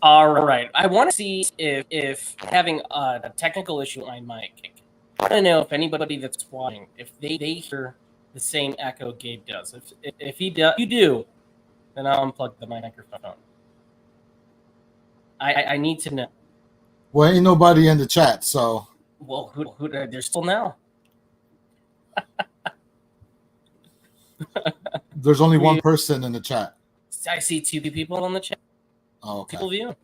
All right. I want to see if having a technical issue on my mic. I want to know if anybody that's watching, if they hear the same echo Gabe does. If you do, then I'll unplug the microphone. I need to know. Well, ain't nobody in the chat, so. Well, who there's still now. There's only one person in the chat. I see 2 people on the chat. Oh, okay. People view.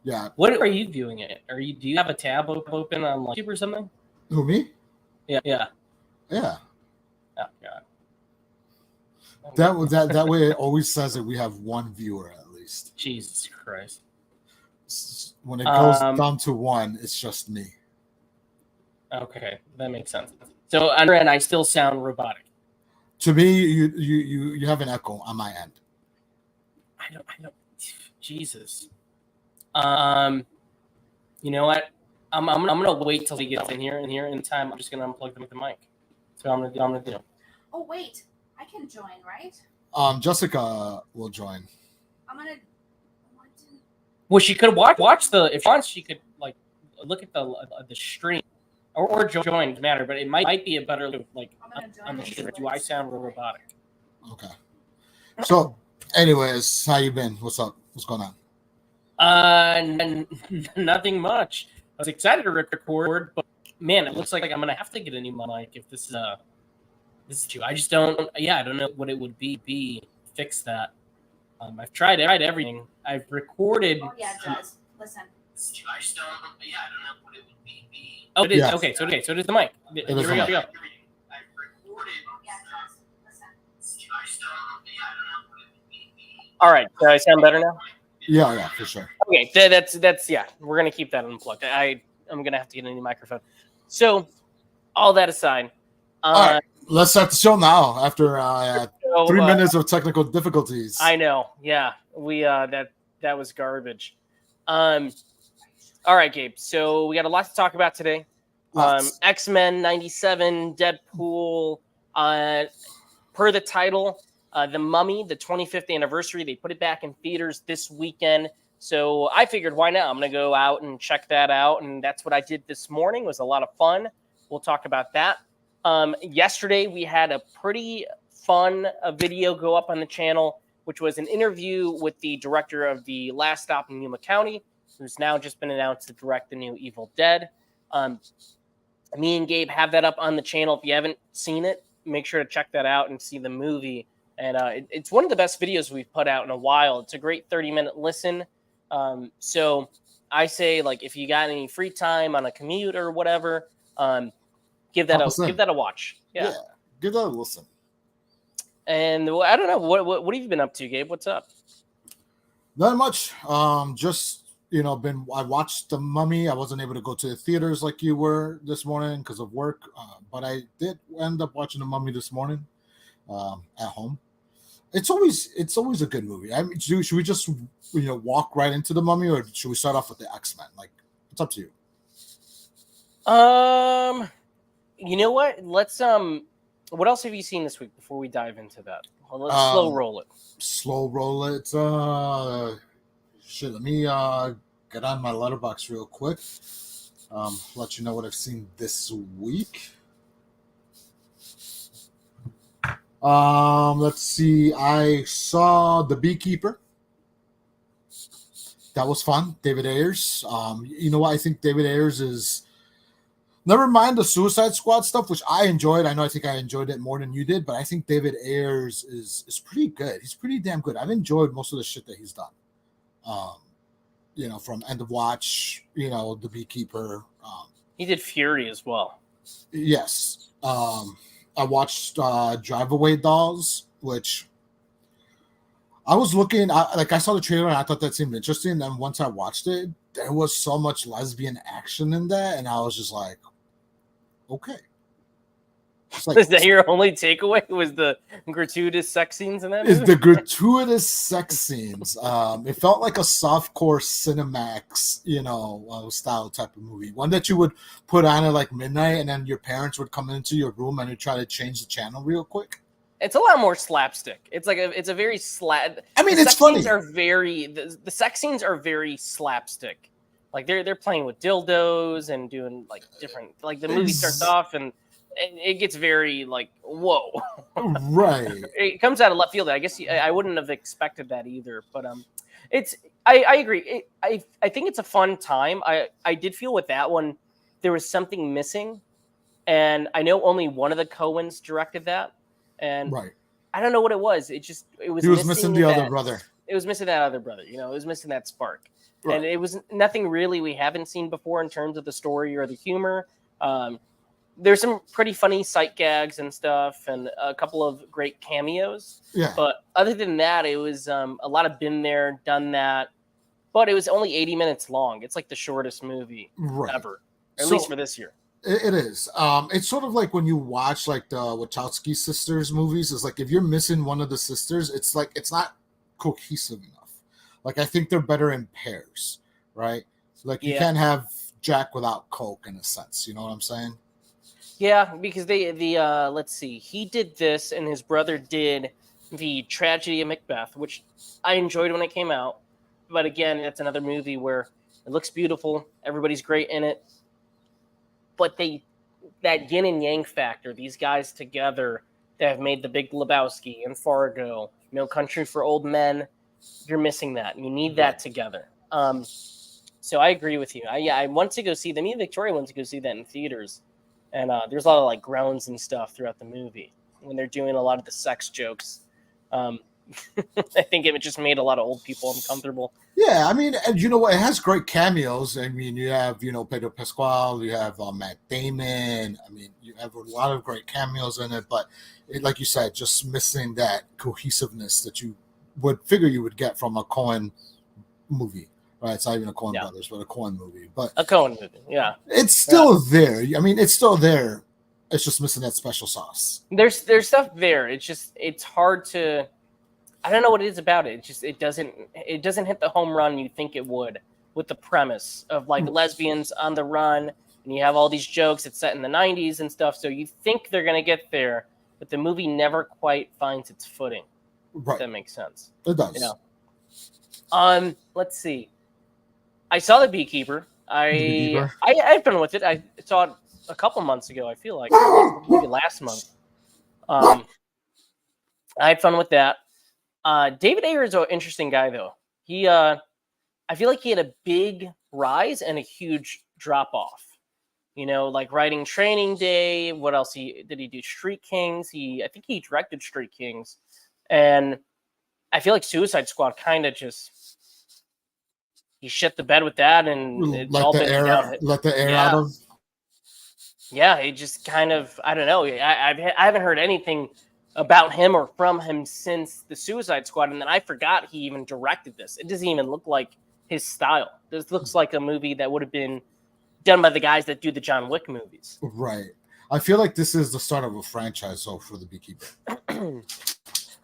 Yeah. What are you viewing it? Do you have a tab open on like YouTube or something? Who, me? Yeah. Yeah. Oh God. That way it always says that we have one viewer at least. Jesus Christ. When it goes down to 1, it's just me. Okay, that makes sense. So on your end, I still sound robotic. To me, you have an echo on my end. I don't. Jesus. You know what? I'm gonna wait till he gets in here. In time, I'm just gonna unplug the mic. So I'm gonna do. Oh wait, I can join, right? Jessica will join. I'm gonna. Well, she could watch the. If she wants, she could like look at the stream, or join. Doesn't matter, but it might be a better like on the stream. Do I sound real robotic? Okay. So, anyways, how you been? What's up? What's going on? Nothing much. I was excited to record, but man, it looks like I'm gonna have to get a new mic if this is true. I just don't. Yeah, I don't know what it would be. Fix that. I've tried everything. I've recorded. Oh yeah, it does. Listen. I just don't. Yeah, I don't know what it would be. Oh, it is. Yeah. Okay, so it is the mic. Here we go. I've recorded. Yeah, it does. Listen. I just don't. Yeah, I don't know what it would be. All right. Do I sound better now? Yeah, for sure. Okay, that's yeah. We're gonna keep that unplugged. I'm gonna have to get a new microphone. So, all that aside, all right, let's start the show now. After 3 minutes of technical difficulties. I know. Yeah, we that was garbage. All right, Gabe. So we got a lot to talk about today. X-Men '97, Deadpool. Per the title. The Mummy, the 25th anniversary, they put it back in theaters this weekend. So I figured, why not? I'm going to go out and check that out. And that's what I did this morning. It was a lot of fun. We'll talk about that. Yesterday, we had a pretty fun video go up on the channel, which was an interview with the director of The Last Stop in Yuma County, who's now just been announced to direct the new Evil Dead. Me and Gabe have that up on the channel. If you haven't seen it, make sure to check that out and see the movie. And it's one of the best videos we've put out in a while. It's a great 30-minute listen. So I say, like, if you got any free time on a commute or whatever, give that a watch. Yeah, give that a listen. And I don't know, what have you been up to, Gabe? What's up? Not much. Just I watched The Mummy. I wasn't able to go to the theaters like you were this morning because of work, but I did end up watching The Mummy this morning at home. It's always a good movie. I mean, should we just walk right into The Mummy, or should we start off with the X-Men? Like, it's up to you. You know what? Let's what else have you seen this week before we dive into that? Well, let's slow roll it. Slow roll it. Let me get on my Letterboxd real quick. Let you know what I've seen this week. Let's see. I saw The Beekeeper. That was fun. David Ayers. You know what? I think David Ayers is. Never mind the Suicide Squad stuff, which I enjoyed. I think I enjoyed it more than you did, but I think David Ayers is pretty good. He's pretty damn good. I've enjoyed most of the shit that he's done. From End of Watch, The Beekeeper. He did Fury as well. Yes. I watched Drive Away Dolls, which I was looking at, I saw the trailer and I thought that seemed interesting. And then once I watched it, there was so much lesbian action in that, and I was just like, okay. Is that your only takeaway? Was the gratuitous sex scenes in that movie? Is the gratuitous sex scenes. It felt like a softcore Cinemax, style type of movie. One that you would put on at like midnight, and then your parents would come into your room and you'd try to change the channel real quick. It's a lot more slapstick. It's like it's a very slap. I mean, the it's sex funny. Scenes are very the sex scenes are very slapstick. Like they're playing with dildos and doing like different. Like the movie starts off and it gets very like whoa. Right. It comes out of left field. I guess I wouldn't have expected that either. But it's I agree. I think it's a fun time. I did feel with that one there was something missing, and I know only one of the Coens directed that, and Right. I don't know what it was. It was He was missing the other brother. It was missing that other brother. It was missing that spark. Right. And it was nothing really we haven't seen before in terms of the story or the humor. There's some pretty funny sight gags and stuff, and a couple of great cameos. Yeah. But other than that, it was a lot of been there, done that. But it was only 80 minutes long. It's like the shortest movie ever, at least for this year. It is. It's sort of like when you watch like the Wachowski sisters movies. It's like if you're missing one of the sisters, it's like it's not cohesive enough. Like I think they're better in pairs, right? Like you can't have Jack without Coke in a sense. You know what I'm saying? Yeah, because let's see, he did this, and his brother did the Tragedy of Macbeth, which I enjoyed when it came out. But again, that's another movie where it looks beautiful, everybody's great in it, but that yin and yang factor, these guys together that have made The Big Lebowski and Fargo, No Country for Old Men, you're missing that. You need that together. So I agree with you. I want to go see them. Me and Victoria went to go see that in theaters. And there's a lot of like groans and stuff throughout the movie when they're doing a lot of the sex jokes. I think it just made a lot of old people uncomfortable. Yeah, I mean, and you know what? It has great cameos. I mean, you have, Pedro Pascal, you have Matt Damon. I mean, you have a lot of great cameos in it, but like you said, just missing that cohesiveness that you would figure you would get from a Coen movie. Right, it's not even a Coen Brothers, but a Coen movie. But a Coen movie, yeah. It's still there. I mean, it's still there. It's just missing that special sauce. There's stuff there. It's hard to. I don't know what it is about it. It doesn't hit the home run you think it would with the premise of like lesbians on the run, and you have all these jokes. It's set in the 90s and stuff, so you think they're gonna get there, but the movie never quite finds its footing. Right, if that makes sense. It does. Let's see. I saw The Beekeeper. I've been with it. I saw it a couple months ago. I feel like maybe last month. I had fun with that. David Ayer is an interesting guy, though. I feel like he had a big rise and a huge drop off. Like writing Training Day. What else did he do? Street Kings. I think he directed Street Kings, and I feel like Suicide Squad kind of just. He shit the bed with that, and it's let all the been air out of. Yeah, he just kind of. I don't know. I haven't heard anything about him or from him since the Suicide Squad, and then I forgot he even directed this. It doesn't even look like his style. This looks like a movie that would have been done by the guys that do the John Wick movies. Right. I feel like this is the start of a franchise, though, for The Beekeeper.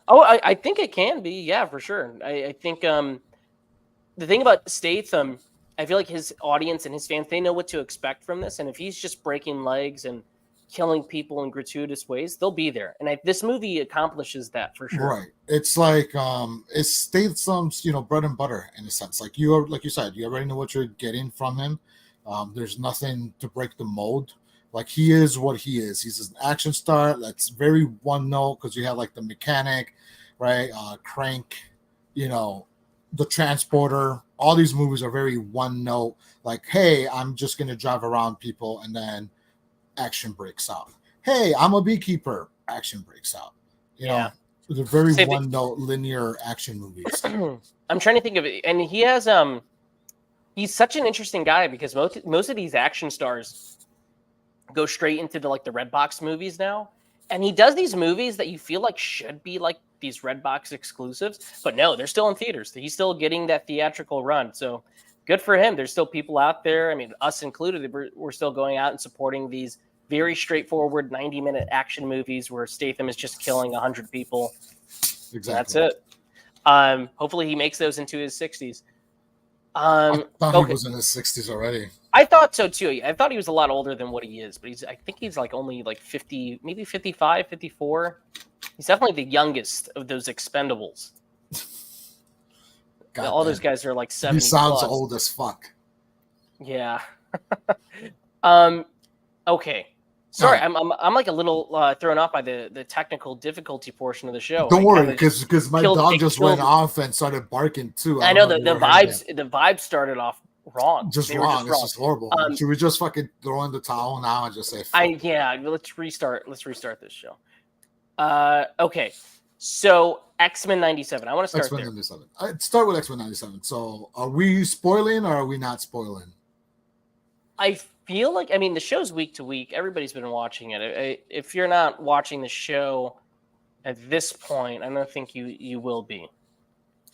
I think it can be. Yeah, for sure. I think. The thing about Statham, I feel like his audience and his fans, they know what to expect from this. And if he's just breaking legs and killing people in gratuitous ways, they'll be there. And this movie accomplishes that for sure. Right. It's like it's Statham's, bread and butter in a sense. Like you said, you already know what you're getting from him. There's nothing to break the mold. Like he is what he is. He's an action star that's very one note because you have like the mechanic, right? Crank, The Transporter. All these movies are very one note, like, hey, I'm just going to drive around people, and then action breaks out. Hey, I'm a beekeeper, action breaks out. They're very one note linear action movies. I'm trying to think of it, and he has he's such an interesting guy because most of these action stars go straight into the Redbox movies now, and he does these movies that you feel like should be like these Redbox exclusives, but no, they're still in theaters. He's still getting that theatrical run. So good for him. There's still people out there. I mean, us included, we're still going out and supporting these very straightforward 90-minute action movies where Statham is just killing 100 people. Exactly. That's it. Hopefully he makes those into his 60s. I thought he was in his 60s already. I thought so too. I thought he was a lot older than what he is, but I think he's only 50, maybe 55, 54. He's definitely the youngest of those Expendables. God All damn. those guys are like 70 He sounds plus. old as fuck. Yeah. Okay. Sorry, All right. I'm like a little thrown off by the technical difficulty portion of the show. Don't I worry, kinda just because my killed- dog it just killed- went off and started barking too. I don't know if the you were hearing that. the vibes started off wrong. Just They were wrong. It's just horrible. Should we just fucking throw in the towel now and just say? Fuck? Let's restart this show. Okay. So X-Men 97. I want to start X-Men there. 97. I'd start with X-Men 97. So, are we spoiling or are we not spoiling? I feel like, I mean, the show's week to week. Everybody's been watching it. If you're not watching the show at this point, I don't think you will be,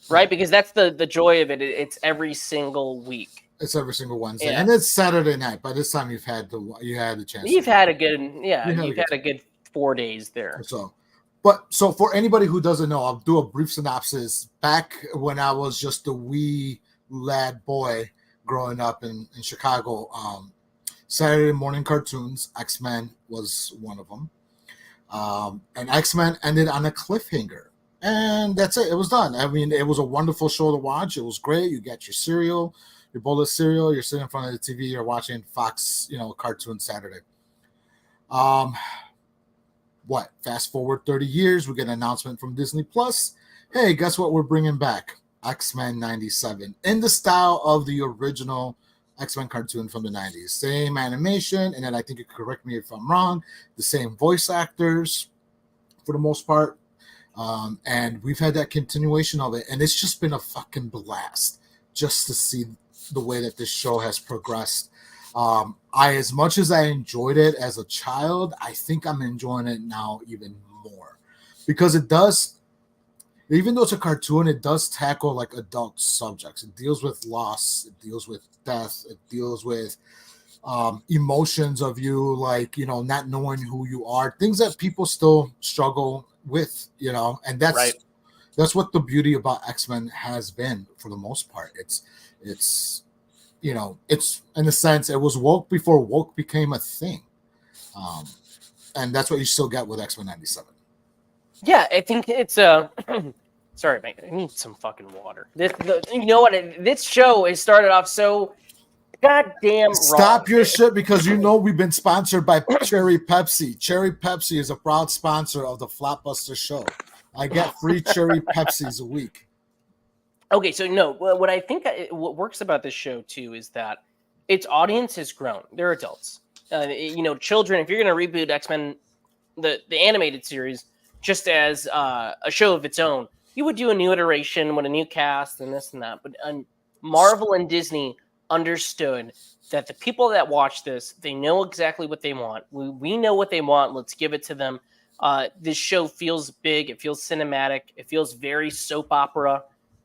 right? Because that's the joy of it. It's every single week. It's every single Wednesday, Yeah. and it's Saturday night. By this time, you had the chance. You've had a good, You've had a good 4 days there. So for anybody who doesn't know, I'll do a brief synopsis. Back when I was just a wee lad boy growing up in Chicago, Saturday morning cartoons, X-Men was one of them. And X-Men ended on a cliffhanger. And that's it. It was done. I mean, it was a wonderful show to watch. It was great. You get your cereal, your bowl of cereal. You're sitting in front of the TV. You're watching Fox, Cartoon Saturday. Fast forward 30 years, we get an announcement from Disney Plus. Hey, guess what we're bringing back? X-Men 97 in the style of the original X-Men cartoon from the 90s. Same animation, and then I think you can correct me if I'm wrong, the same voice actors for the most part. And we've had that continuation of it, and it's just been a fucking blast just to see the way that this show has progressed. As much as I enjoyed it as a child, I think I'm enjoying it now even more because it does, even though it's a cartoon, it does tackle like adult subjects. It deals with loss, it deals with death, it deals with emotions of you, like, not knowing who you are, things that people still struggle with, and that's Right. That's what the beauty about X-Men has been for the most part. It's it's in a sense, it was woke before woke became a thing. And that's what you still get with X-Men 97. Yeah, I think it's sorry, man, I need some fucking water. You know what? This show has started off so goddamn wrong. Stop your shit, because we've been sponsored by Cherry Pepsi. Cherry Pepsi is a proud sponsor of the Flopbuster show. I get free Cherry Pepsis a week. Okay, so no, what I think what works about this show too is that its audience has grown. They're adults. Children. If you're going to reboot X-Men, the animated series, just as a show of its own, you would do a new iteration with a new cast and this and that. But Marvel and Disney understood that the people that watch this, they know exactly what they want. We know what they want. Let's give it to them. This show feels big. It feels cinematic. It feels very soap opera.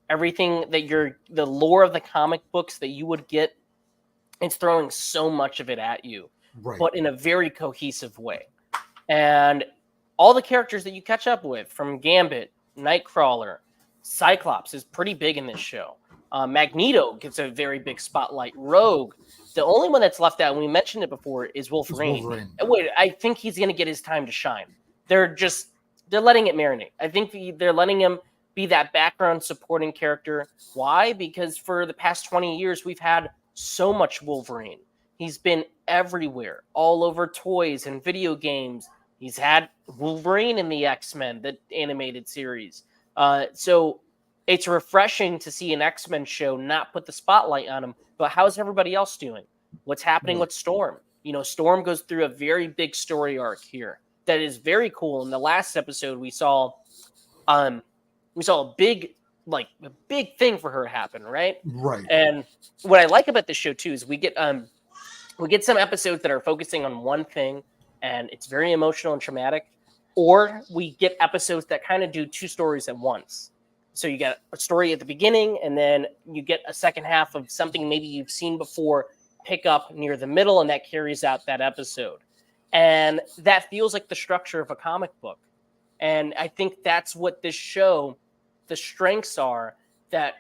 Everything that the lore of the comic books that you would get, it's throwing so much of it at you, Right. but in a very cohesive way. And all the characters that you catch up with, from Gambit, Nightcrawler, Cyclops is pretty big in this show. Magneto gets a very big spotlight. Rogue, the only one that's left out, and we mentioned it before, is Wolverine. Wait, I think he's going to get his time to shine. They're letting it marinate. I think they're letting him be that background supporting character. Why? Because for the past 20 years, we've had so much Wolverine. He's been everywhere, all over toys and video games. He's had Wolverine in the X-Men, the animated series. So it's refreshing to see an X-Men show not put the spotlight on him, but how's everybody else doing? What's happening with Storm? Storm goes through a very big story arc here that is very cool. In the last episode, we saw a big thing for her happen, right? Right. And what I like about this show too is we get some episodes that are focusing on one thing and it's very emotional and traumatic, or we get episodes that kind of do two stories at once. So you get a story at the beginning and then you get a second half of something maybe you've seen before pick up near the middle, and that carries out that episode. And that feels like the structure of a comic book. And I think that's what this show, the strengths are, that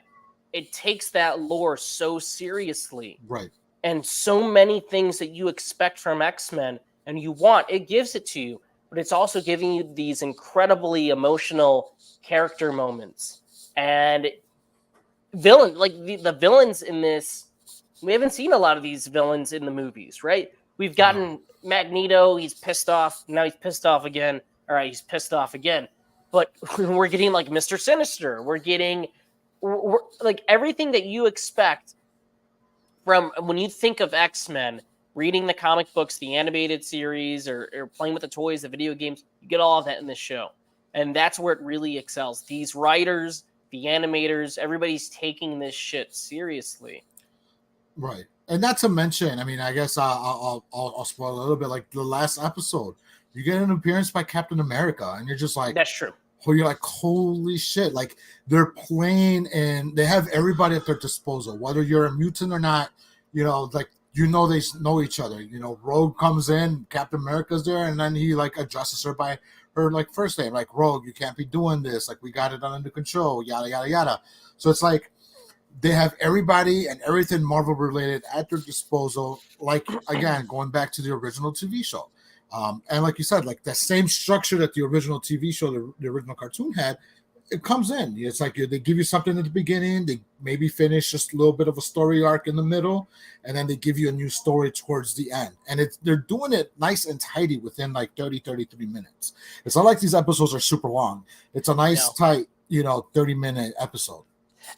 it takes that lore so seriously. Right. And so many things that you expect from X-Men and you want, it gives it to you. but it's also giving you these incredibly emotional character moments and the villains in this. We haven't seen a lot of these villains in the movies, right? We've gotten Magneto. He's pissed off. Now he's pissed off again. All right, he's pissed off again. But we're getting like Mr. Sinister. We're getting like everything that you expect from when you think of X-Men, reading the comic books, the animated series, or playing with the toys, the video games. You get all of that in this show. And that's where it really excels. These writers, the animators, everybody's taking this shit seriously. Right. And not to mention, I mean, I guess I'll spoil a little bit. Like the last episode, you get an appearance by Captain America, and you're just like, that's true. Oh, you're like, holy shit! Like they're playing, and they have everybody at their disposal, whether you're a mutant or not. They know each other. Rogue comes in, Captain America's there, and then he like addresses her by her like first name, like Rogue. You can't be doing this. Like we got it under control. Yada yada yada. So it's like they have everybody and everything Marvel related at their disposal. Like again, going back to the original TV show. And like you said, like the same structure that the original TV show, the original cartoon had, it comes in. It's like they give you something at the beginning, they maybe finish just a little bit of a story arc in the middle, and then they give you a new story towards the end. And they're doing it nice and tidy within like 33 minutes. It's not like these episodes are super long. It's a nice, tight, 30-minute episode.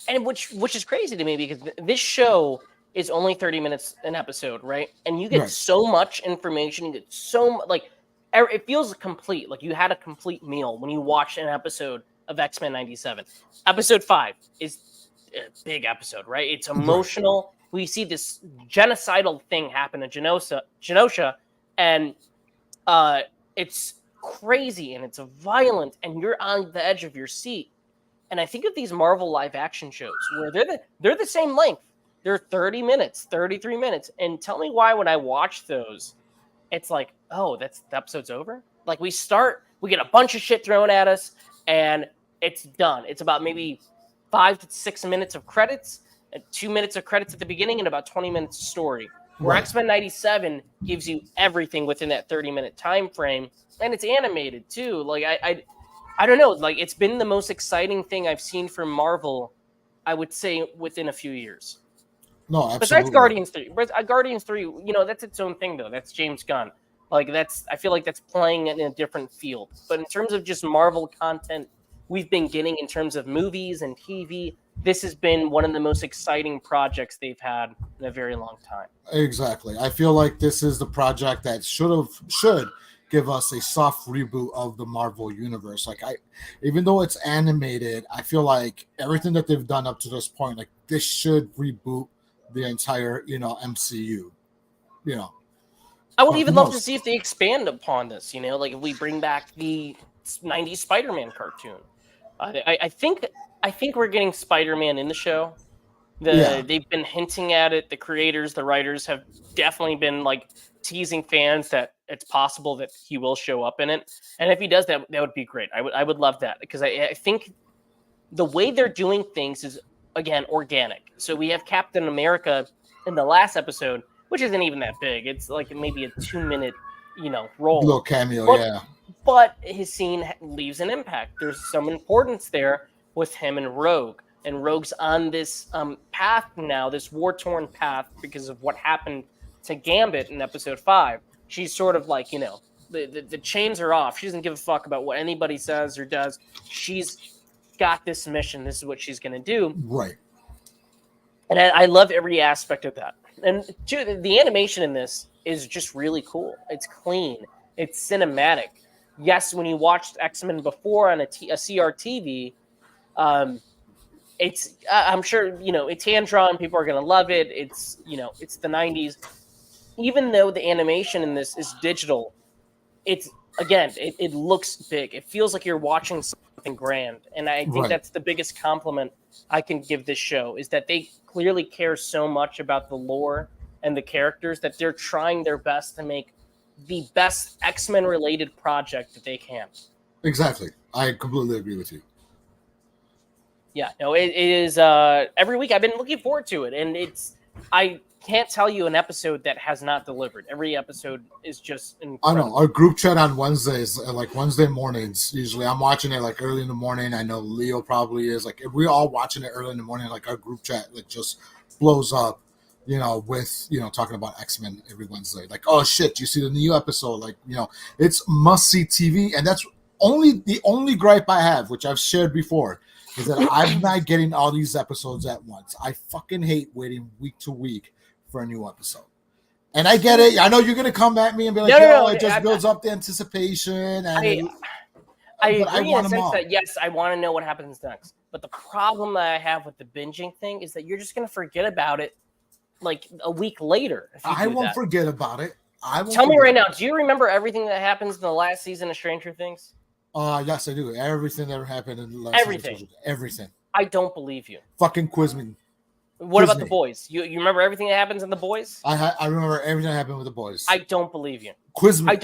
And which is crazy to me because this show is only 30 minutes an episode, right? And you get so much information. You get so like it feels complete. Like you had a complete meal when you watch an episode of X-Men 97. Episode 5 is a big episode, right? It's emotional. We see this genocidal thing happen in Genosha, and it's crazy and it's violent, and you're on the edge of your seat. And I think of these Marvel live action shows where they're the same length. They're 30 minutes, 33 minutes. And tell me why when I watch those, it's like, oh, the episode's over? Like we get a bunch of shit thrown at us, and it's done. It's about maybe 5 to 6 minutes of credits, and 2 minutes of credits at the beginning, and about 20 minutes of story. Where X-Men 97 gives you everything within that 30-minute time frame, and it's animated too. Like I don't know. Like it's been the most exciting thing I've seen from Marvel, I would say, within a few years. No, absolutely. Besides Guardians 3. Guardians 3, that's its own thing, though. That's James Gunn. Like, I feel like that's playing in a different field. But in terms of just Marvel content we've been getting in terms of movies and TV, this has been one of the most exciting projects they've had in a very long time. Exactly. I feel like this is the project that should give us a soft reboot of the Marvel universe. Like even though it's animated, I feel like everything that they've done up to this point, like this should reboot the entire, MCU. I would even love to see if they expand upon this, like if we bring back the 90s Spider-Man cartoon. I think we're getting Spider-Man in the show. They've been hinting at it. The creators, the writers have definitely been like teasing fans that it's possible that he will show up in it. And if he does, that would be great. I would love that because I think the way they're doing things is, again, organic. So we have Captain America in the last episode, which isn't even that big. It's like maybe a 2-minute, role. Little cameo, But his scene leaves an impact. There's some importance there with him and Rogue. And Rogue's on this path now, this war-torn path because of what happened to Gambit in episode 5. She's sort of like, the chains are off. She doesn't give a fuck about what anybody says or does. She's got this mission. This is what she's going to do. Right. And I love every aspect of that. And the animation in this is just really cool. It's clean. It's cinematic. Yes, when you watched X-Men before on a CRTV, it's I'm sure it's hand drawn. People are gonna love it. It's it's the 90s. Even though the animation in this is digital, it looks big. It feels like you're watching something grand, and I think that's the biggest compliment I can give this show is that they clearly care so much about the lore and the characters that they're trying their best to make the best X-Men related project that they can. Exactly. I completely agree with you. Yeah, no, it is every week I've been looking forward to it, and can't tell you an episode that has not delivered. Every episode is just incredible. I know our group chat on Wednesdays, like Wednesday mornings. Usually, I'm watching it like early in the morning. I know Leo probably is. Like, if we're all watching it early in the morning, like our group chat like just blows up. With talking about X-Men every Wednesday. Like, oh shit, you see the new episode? Like, it's must see TV, and that's the only gripe I have, which I've shared before, is that I'm not getting all these episodes at once. I fucking hate waiting week to week for a new episode. And I get it. I know you're gonna come at me and be like, it just builds up the anticipation. And I agree in the sense that, yes, I want to know what happens next. But the problem that I have with the binging thing is that you're just gonna forget about it like a week later. I won't forget about it. Tell me right now, do you remember everything that happens in the last season of Stranger Things? Yes, I do. Everything that ever happened in the last season. Everything. I don't believe you. Fucking quiz me. What about The Boys? You remember everything that happens in The Boys? I remember everything that happened with The Boys. I don't believe you. Quiz me. I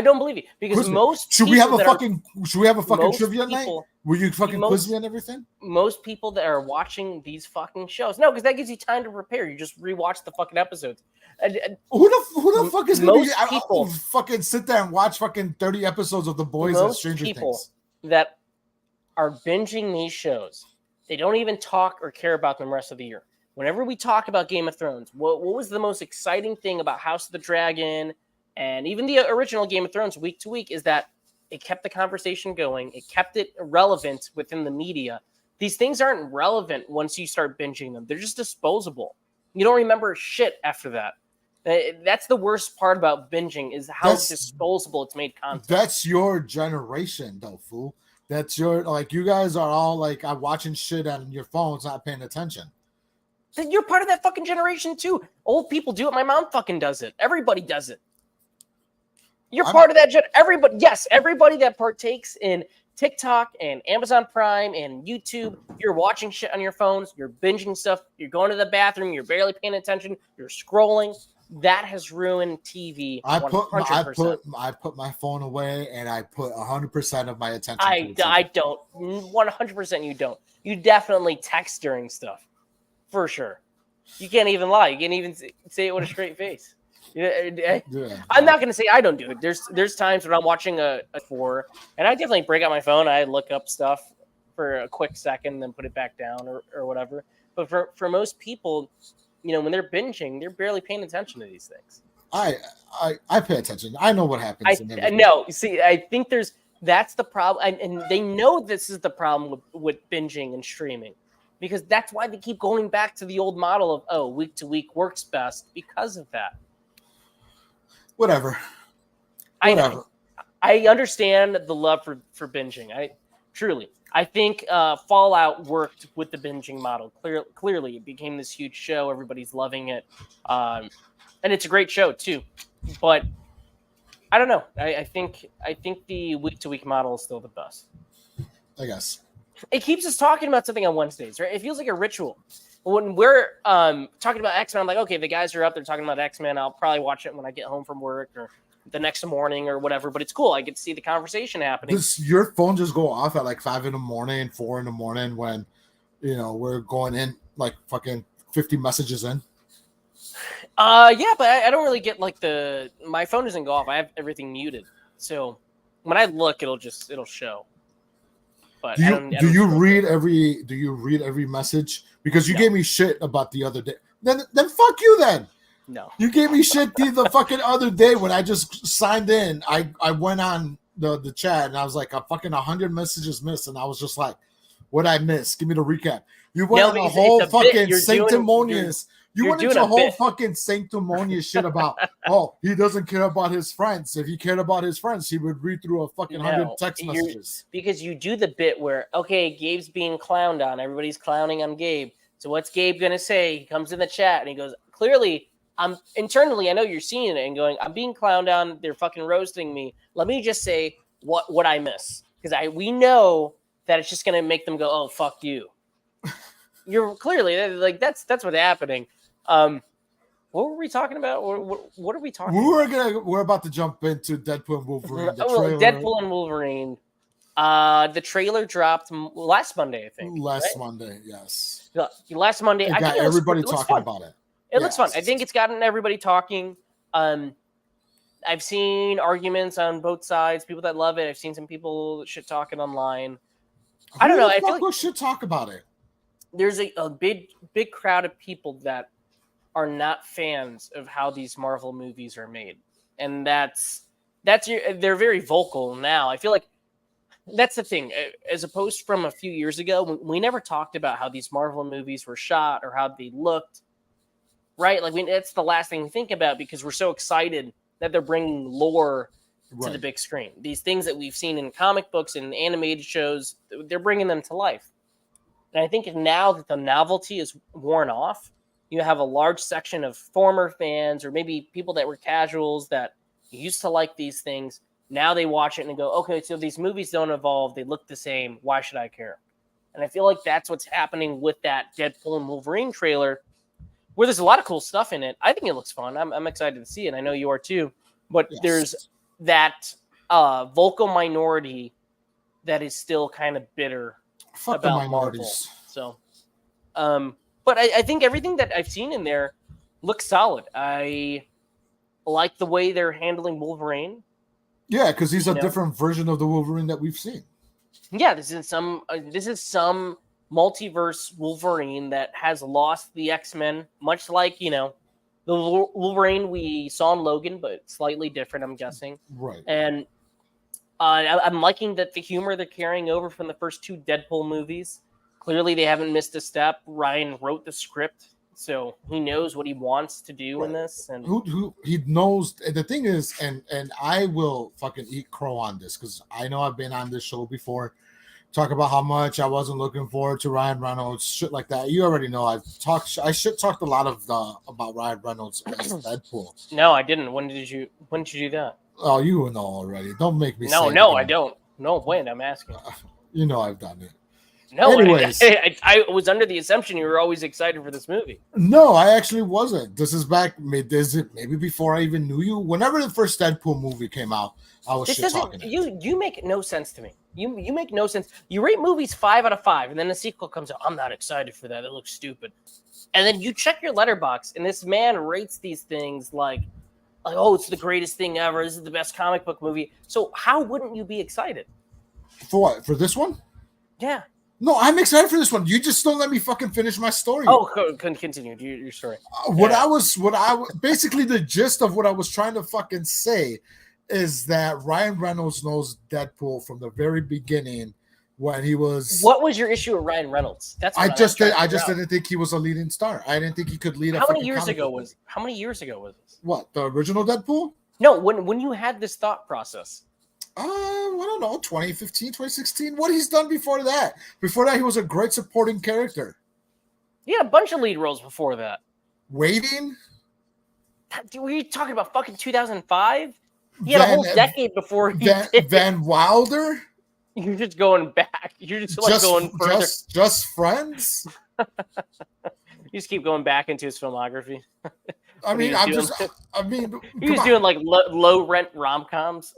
don't believe you because most should we have a fucking trivia night? Will you fucking quiz me on everything? Most people that are watching these fucking shows, no, because that gives you time to prepare. You just rewatch the fucking episodes. Who the fuck is most gonna be? People I'll fucking sit there and watch fucking 30 episodes of The Boys and Stranger Things. Most people that are binging these shows, they don't even talk or care about them the rest of the year. Whenever we talk about Game of Thrones, what was the most exciting thing about House of the Dragon and even the original Game of Thrones week to week is that it kept the conversation going. It kept it relevant within the media. These things aren't relevant once you start binging them. They're just disposable. You don't remember shit after that. That's the worst part about binging is how disposable it's made content. That's your generation, though, fool. That's you guys are all like watching shit on your phones, not paying attention. You're part of that fucking generation too. Old people do it. My mom fucking does it. Everybody does it. You're part of that. Everybody that partakes in TikTok and Amazon Prime and YouTube, you're watching shit on your phones. You're binging stuff. You're going to the bathroom. You're barely paying attention. You're scrolling. That has ruined TV. 100%. I put my phone away and I put 100% of my attention. I don't. 100% you don't. You definitely text during stuff. For sure. You can't even lie. You can't even say it with a straight face. I'm not going to say I don't do it. There's times when I'm watching a 4, and I definitely break out my phone. I look up stuff for a quick second, then put it back down or whatever. But for most people, when they're binging, they're barely paying attention to these things. I pay attention. I know what happens. No, see, I think that's the problem. And they know this is the problem with binging and streaming. Because that's why they keep going back to the old model of, week to week works best because of that. Whatever. I understand the love for binging. I think Fallout worked with the binging model. Clearly, it became this huge show. Everybody's loving it. And it's a great show, too. But I don't know. I think the week to week model is still the best. I guess. It keeps us talking about something on Wednesdays, right? It feels like a ritual. When we're talking about X-Men, I'm like, okay, the guys are up there talking about X-Men. I'll probably watch it when I get home from work or the next morning or whatever. But it's cool. I get to see the conversation happening. Does your phone just go off at like 5 in the morning, 4 in the morning when, we're going in like fucking 50 messages in? Yeah, but I don't really get like my phone doesn't go off. I have everything muted. So when I look, it'll show. But do you read every message? Because you gave me shit about the other day. Then fuck you then. No. You gave me shit the fucking other day when I just signed in. I went on the chat and I was like, a fucking 100 messages missed, and I was just like, what'd I miss? Give me the recap. You went on a whole fucking sanctimonious. You went into a whole fucking sanctimonious shit about, he doesn't care about his friends. If he cared about his friends, he would read through a fucking 100 text messages. Because you do the bit where, okay, Gabe's being clowned on. Everybody's clowning on Gabe. So what's Gabe going to say? He comes in the chat and he goes, clearly, internally, I know you're seeing it and going, I'm being clowned on. They're fucking roasting me. Let me just say what I miss. Because we know that it's just going to make them go, oh, fuck you. You're clearly, like, that's what's happening. What were we talking about? What are we talking about? We're about to jump into Deadpool and Wolverine. Deadpool and Wolverine. The trailer dropped last Monday, I think. Monday, yes. Last Monday. I got everybody talking about it. It looks fun. I think it's gotten everybody talking. I've seen arguments on both sides. People that love it. I've seen some people shit talking online. I don't know. I feel like should talk about it. There's a big crowd of people that are not fans of how these Marvel movies are made, and they're very vocal now. I feel like that's the thing. As opposed from a few years ago, we never talked about how these Marvel movies were shot or how they looked. Right? Like that's the last thing we think about because we're so excited that they're bringing lore to the big screen. These things that we've seen in comic books and animated shows, they're bringing them to life. And I think now that the novelty is worn off, you have a large section of former fans or maybe people that were casuals that used to like these things. Now they watch it and go, okay, so these movies don't evolve. They look the same. Why should I care? And I feel like that's what's happening with that Deadpool and Wolverine trailer, where there's a lot of cool stuff in it. I think it looks fun. I'm excited to see it. I know you are too. But there's that vocal minority that is still kind of bitter about Marvel. So, but I think everything that I've seen in there looks solid. I like the way they're handling Wolverine. Yeah, because he's a different version of the Wolverine that we've seen. Yeah, this is some multiverse Wolverine that has lost the X-Men, much like, the Wolverine we saw in Logan, but slightly different, I'm guessing. Right. And I'm liking that the humor they're carrying over from the first two Deadpool movies. Clearly, they haven't missed a step. Ryan wrote the script, so he knows what he wants to do in this. And who he knows. The thing is, and I will fucking eat crow on this because I know I've been on this show before. Talk about how much I wasn't looking forward to Ryan Reynolds, shit like that. You already know I shit talked a lot of about Ryan Reynolds as Deadpool. No, I didn't. When did you do that? Oh, you know already. Don't make me. No, I don't. No, when I'm asking. You know I've done it. No, anyways, I was under the assumption you were always excited for this movie. No, I actually wasn't. This is back. Maybe before I even knew you. Whenever the first Deadpool movie came out, I was shit talking. You make no sense to me. You make no sense. You rate movies 5 out of 5, and then the sequel comes out. I'm not excited for that. It looks stupid. And then you check your Letterboxd, and this man rates these things like, oh, it's the greatest thing ever. This is the best comic book movie. So how wouldn't you be excited? For what? For this one? Yeah. No, I'm excited for this one. You just don't let me fucking finish my story. Oh, continue your story. Basically the gist of what I was trying to fucking say is that Ryan Reynolds knows Deadpool from the very beginning when he was. What was your issue with Ryan Reynolds? That's what I just didn't think he was a leading star. I didn't think he could lead. How many years ago was this? What, the original Deadpool? No, when you had this thought process. I don't know, 2015, 2016. What he's done before that? Before that, he was a great supporting character. He had a bunch of lead roles before that. Waiting? Were you talking about fucking 2005? He had a whole decade before he did. Van Wilder? You're just going back. You're just going further. Just Friends? You just keep going back into his filmography. He was doing like low rent rom-coms.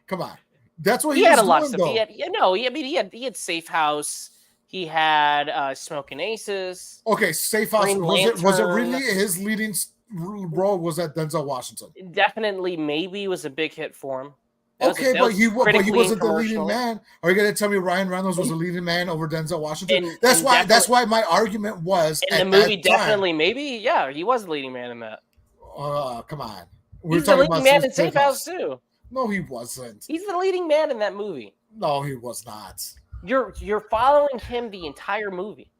Come on. That's what he had a lot of stuff. He had Safe House. He had Smoking Aces. Okay, Safe House. Was it really his leading role? Was that Denzel Washington? Definitely, maybe was a big hit for him. But he wasn't the leading man. Are you going to tell me Ryan Reynolds was the leading man over Denzel Washington? That's why my argument was in the movie. Definitely, maybe, yeah, he was the leading man in that. Come on, he's the leading man in Safe House too. No, he wasn't. He's the leading man in that movie. No, he was not. You're following him the entire movie.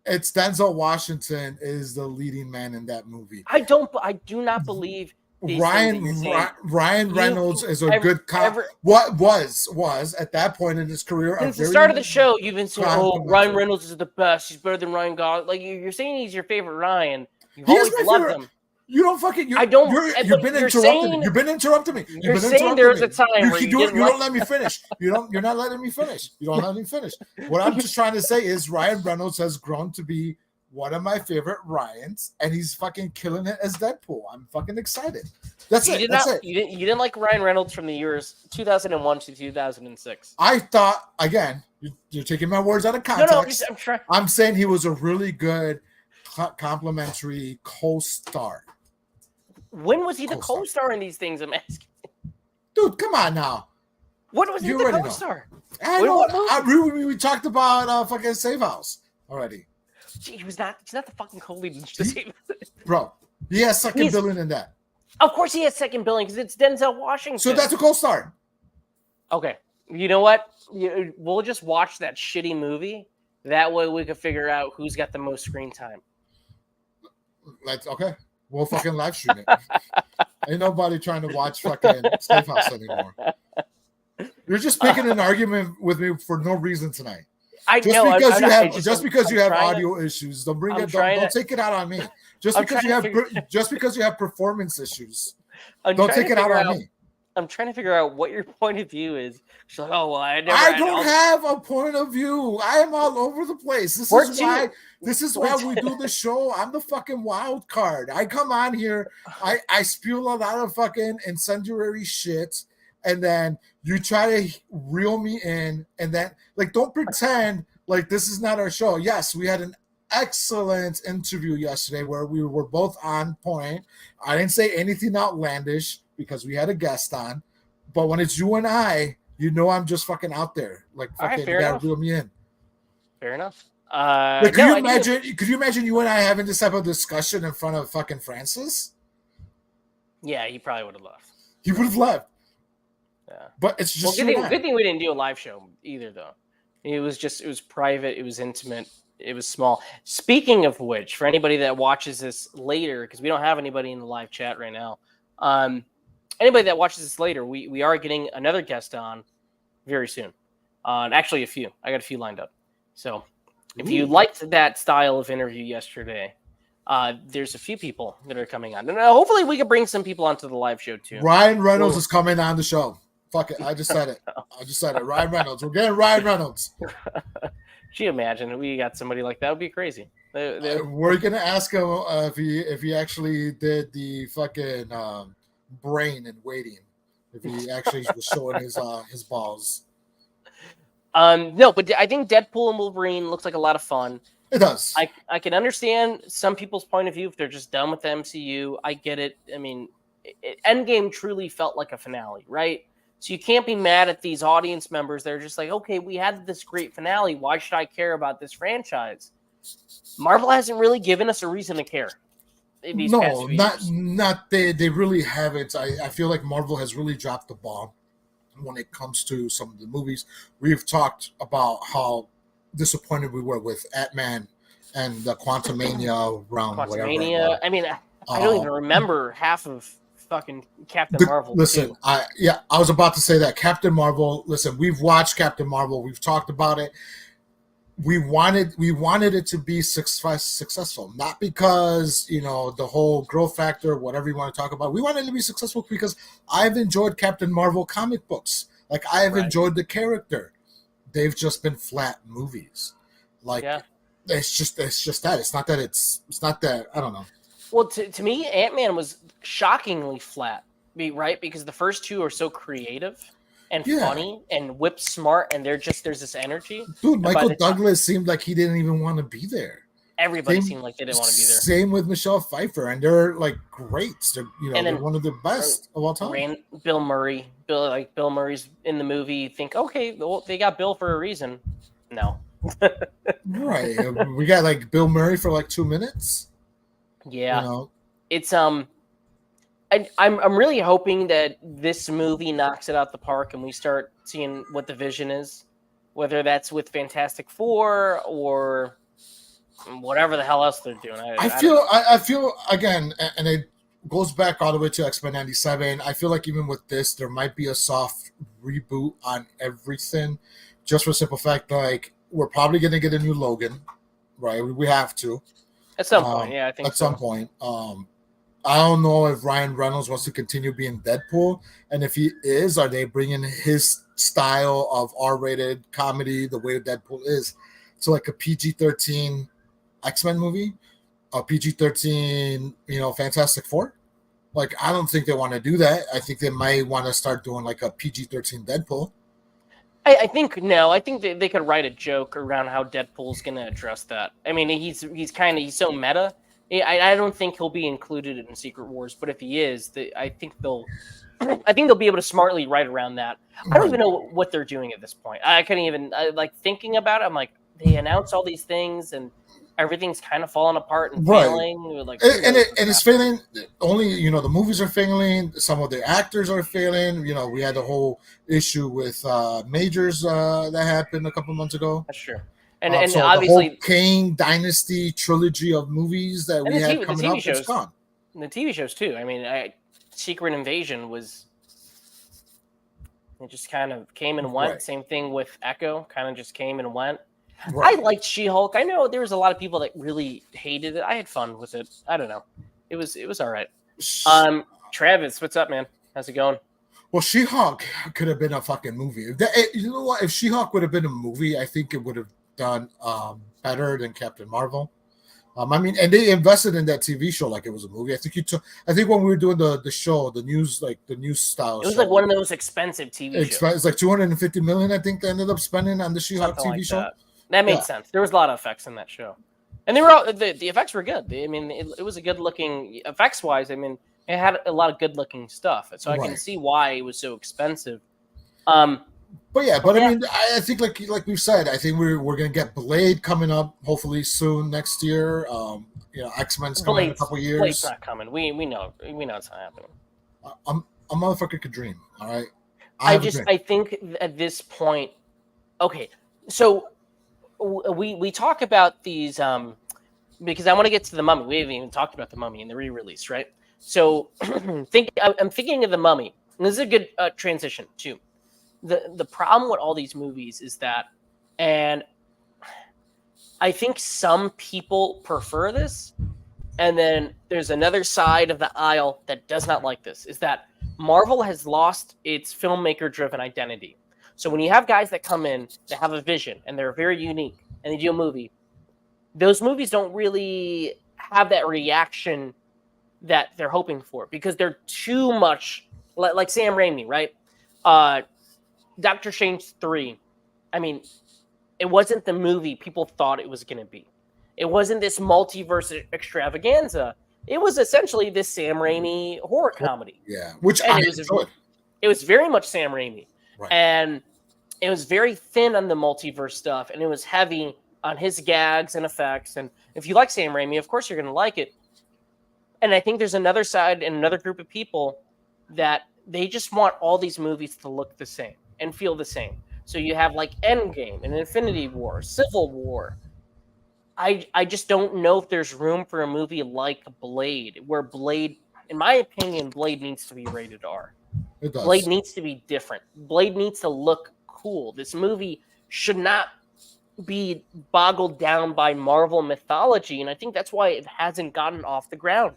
It's Denzel Washington is the leading man in that movie. I do not believe Ryan Reynolds is a good cop. What was at that point in his career? Since the start of the show, you've been saying, "Oh, Ryan Reynolds is the best. He's better than Ryan Gosling." Like you're saying, he's your favorite Ryan. You've always loved him. You don't fucking. I don't. You've been interrupting me. You've been interrupting me. You're saying there was a time where you don't let me finish. You're not letting me finish. You don't let me finish. What I'm just trying to say is Ryan Reynolds has grown to be one of my favorite Ryans, and he's fucking killing it as Deadpool. I'm fucking excited. That's it. You didn't like Ryan Reynolds from the years 2001 to 2006. I thought, again, you're taking my words out of context. No, I'm trying. I'm saying he was a really good complimentary co-star. When was he the Co-star. co-star in these things? I'm asking. Dude, come on now. When was he You the already know. co-star? I know. We talked about fucking Safe House already. Gee, he's not the fucking co-lead in the same. Bro, he has second billing in that. Of course he has second billing because it's Denzel Washington. So that's a co-star. Okay. You know what? We'll just watch that shitty movie. That way we can figure out who's got the most screen time. Okay. We'll fucking live stream it. Ain't nobody trying to watch fucking Safe House anymore. You're just picking an argument with me for no reason tonight. Just because you have audio issues, don't take it out on me. Just because you have performance issues, don't take it out on me. I'm trying to figure out what your point of view is. She's like, oh well, I don't have a point of view. I am all over the place. This is why we do the show. I'm the fucking wild card. I come on here, I spew a lot of fucking incendiary shit, and then you try to reel me in, and then don't pretend like this is not our show. Yes, we had an excellent interview yesterday where we were both on point. I didn't say anything outlandish because we had a guest on, but when it's you and I, I'm just fucking out there. You gotta reel me in. Fair enough. Could you imagine you and I having this type of discussion in front of fucking Francis? Yeah, he probably would have left. He would have left. Yeah, but it's just good thing we didn't do a live show either, though. It was private. It was intimate. It was small. Speaking of which, for anybody that watches this later, because we don't have anybody in the live chat right now, anybody that watches this later, we are getting another guest on very soon. And actually, a few. I got a few lined up. So if you liked that style of interview yesterday, there's a few people that are coming on. And hopefully we can bring some people onto the live show too. Ryan Reynolds is coming on the show. Fuck it. I just said it. Ryan Reynolds. We're getting Ryan Reynolds. Can you imagine we got somebody like that? Would be crazy. We're gonna ask him if he actually did the fucking brain and waiting. If he actually was showing his balls. No, but I think Deadpool and Wolverine looks like a lot of fun. It does. I can understand some people's point of view if they're just done with the MCU. I get it. I mean, Endgame truly felt like a finale, right? So you can't be mad at these audience members. They're just like, okay, we had this great finale. Why should I care about this franchise? Marvel hasn't really given us a reason to care. No, not they really haven't. I feel like Marvel has really dropped the ball when it comes to some of the movies. We've talked about how disappointed we were with Ant-Man and the Quantumania round. Quantumania. I mean, I don't even remember half of fucking Captain Marvel. Listen, I was about to say that Captain Marvel. Listen, we've watched Captain Marvel. We've talked about it. We wanted it to be successful, not because the whole growth factor, whatever you want to talk about. We wanted it to be successful because I've enjoyed Captain Marvel comic books. I've enjoyed the character. They've just been flat movies. It's just that. It's not that. I don't know. Well, to me, Ant-Man was shockingly flat, right? Because the first two are so creative and funny and whip smart, and there's this energy. Dude, Michael Douglas seemed like he didn't even want to be there. Everybody seemed like they didn't want to be there. Same with Michelle Pfeiffer, and they're great. They're one of the best of all time. Bill Murray. Bill Murray's in the movie. You think, okay, well, they got Bill for a reason. No. Right. We got Bill Murray for 2 minutes. Yeah. It's I'm really hoping that this movie knocks it out the park and we start seeing what the vision is, whether that's with Fantastic Four or whatever the hell else they're doing. I feel again, and it goes back all the way to X-Men 97. I feel like even with this, there might be a soft reboot on everything, just for the simple fact we're probably going to get a new Logan, right? We have to. At some point, I think at some point. I don't know if Ryan Reynolds wants to continue being Deadpool, and if he is, are they bringing his style of R-rated comedy, the way Deadpool is, to a PG-13 X-Men movie, a PG-13, Fantastic Four? I don't think they want to do that. I think they might want to start doing a PG-13 Deadpool. I think no. I think they could write a joke around how Deadpool's going to address that. I mean, he's so meta. I don't think he'll be included in Secret Wars, but if he is, I think they'll be able to smartly write around that. I don't Right. even know what they're doing at this point. I couldn't even like thinking about it. I'm like, they announce all these things and everything's kind of falling apart and Right. failing. Like, who knows what's It's happening. failing. Only the movies are failing. Some of the actors are failing. We had the whole issue with Majors that happened a couple months ago. That's true. And So the whole obviously, Kane Dynasty trilogy of movies that and we the had TV, coming up, it's gone. the TV shows too. I mean, Secret Invasion was. It just kind of came and went. Right. Same thing with Echo, kind of just came and went. Right. I liked She-Hulk. I know there was a lot of people that really hated it. I had fun with it. I don't know. It was all right. Travis, what's up, man? How's it going? Well, She-Hulk could have been a fucking movie. You know what? If She-Hulk would have been a movie, I think it would have done better than Captain Marvel. I mean, and they invested in that TV show like it was a movie. I think when we were doing the show, the news style, It was show, like one of the most expensive TV shows. It's like $250 million. I think they ended up spending on the She-Hulk Something TV like show. That made sense. There was a lot of effects in that show, and they were all the effects were good. I mean, it was a good looking effects wise. I mean, it had a lot of good looking stuff, so I can see why it was so expensive. But I mean, I think like we've said, I think we're gonna get Blade coming up hopefully soon next year. X-Men's coming in a couple years. Blade's not coming. We know it's not happening. A motherfucker could dream. All right. I think at this point, okay. So we talk about these because I want to get to the Mummy. We haven't even talked about the Mummy and the re-release, right? So I'm thinking of the Mummy, and this is a good transition too. The problem with all these movies is that, and I think some people prefer this, and then there's another side of the aisle that does not like this, is that Marvel has lost its filmmaker-driven identity. So when you have guys that come in, that have a vision, and they're very unique, and they do a movie, those movies don't really have that reaction that they're hoping for, because they're too much, like Sam Raimi, right? Doctor Strange 3, I mean, it wasn't the movie people thought it was going to be. It wasn't this multiverse extravaganza. It was essentially this Sam Raimi horror comedy. Yeah, which I enjoyed. It was very much Sam Raimi. Right. And it was very thin on the multiverse stuff, and it was heavy on his gags and effects. And if you like Sam Raimi, of course you're going to like it. And I think there's another side and another group of people that they just want all these movies to look the same and feel the same. So you have like Endgame and Infinity War, Civil War. I just don't know if there's room for a movie like Blade, where Blade, in my opinion, Blade needs to be rated R. It does. Blade needs to be different. Blade needs to look cool. This movie should not be boggled down by Marvel mythology, and I think that's why it hasn't gotten off the ground.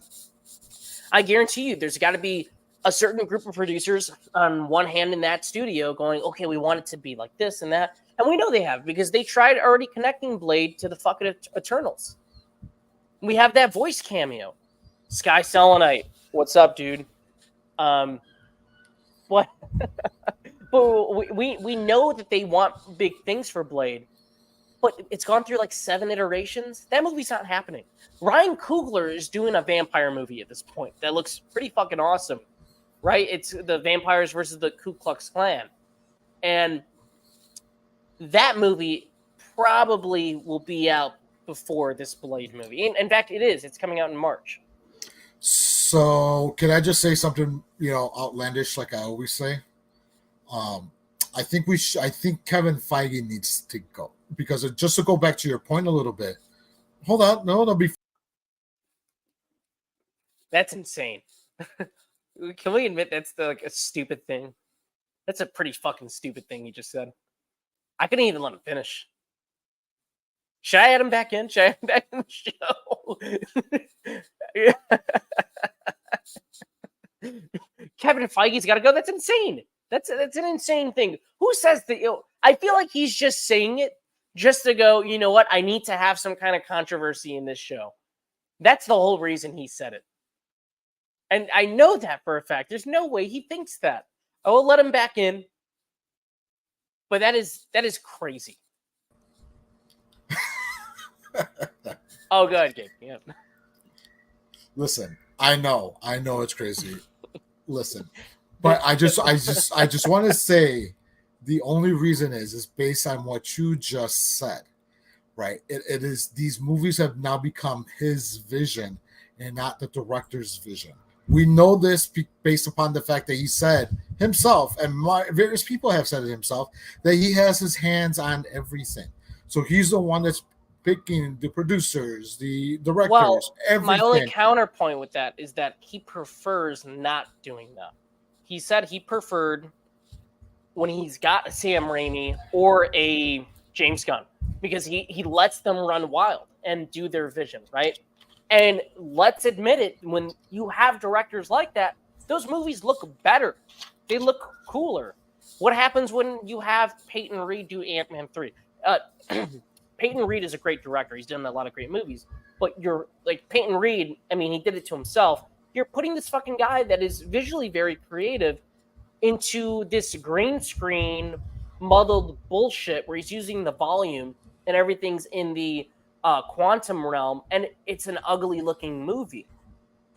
I guarantee you there's got to be a certain group of producers on one hand in that studio going, okay, we want it to be like this and that. And we know they have, because they tried already connecting Blade to the fucking Eternals. We have that voice cameo. Sky Selenite. What's up, dude? What? But we know that they want big things for Blade, but it's gone through like 7 iterations. That movie's not happening. Ryan Coogler is doing a vampire movie at this point that looks pretty fucking awesome, right? It's the vampires versus the Ku Klux Klan. And that movie probably will be out before this Blade movie. In fact, it is. It's coming out in March. So can I just say something, outlandish, like I always say? I think Kevin Feige needs to go, because just to go back to your point a little bit. Hold on, no, That's insane. Can we admit that's a stupid thing? That's a pretty fucking stupid thing you just said. I couldn't even let him finish. Should I add him back in? Should I add him back in the show? Kevin Feige's got to go. That's insane. That's an insane thing. Who says that? I feel like he's just saying it just to go, you know what? I need to have some kind of controversy in this show. That's the whole reason he said it. And I know that for a fact. There's no way he thinks that. I will let him back in. But that is crazy. Oh, good, Gabe. Yeah. Listen, I know it's crazy. Listen, but I just want to say the only reason is based on what you just said, right? It is these movies have now become his vision and not the director's vision. We know this based upon the fact that he said himself, and various people have said it himself, that he has his hands on everything. So he's the one that's picking the producers, the directors, Well, everything. my only counterpoint with that is that he prefers not doing that. He said he preferred when he's got a Sam Raimi or a James Gunn, because he lets them run wild and do their vision, right? And let's admit it, when you have directors like that, those movies look better. They look cooler. What happens when you have Peyton Reed do Ant-Man 3? Peyton Reed is a great director. He's done a lot of great movies. But you're like Peyton Reed, I mean, he did it to himself. You're putting this fucking guy that is visually very creative into this green screen muddled bullshit where he's using the volume and everything's in the quantum realm, and it's an ugly looking movie.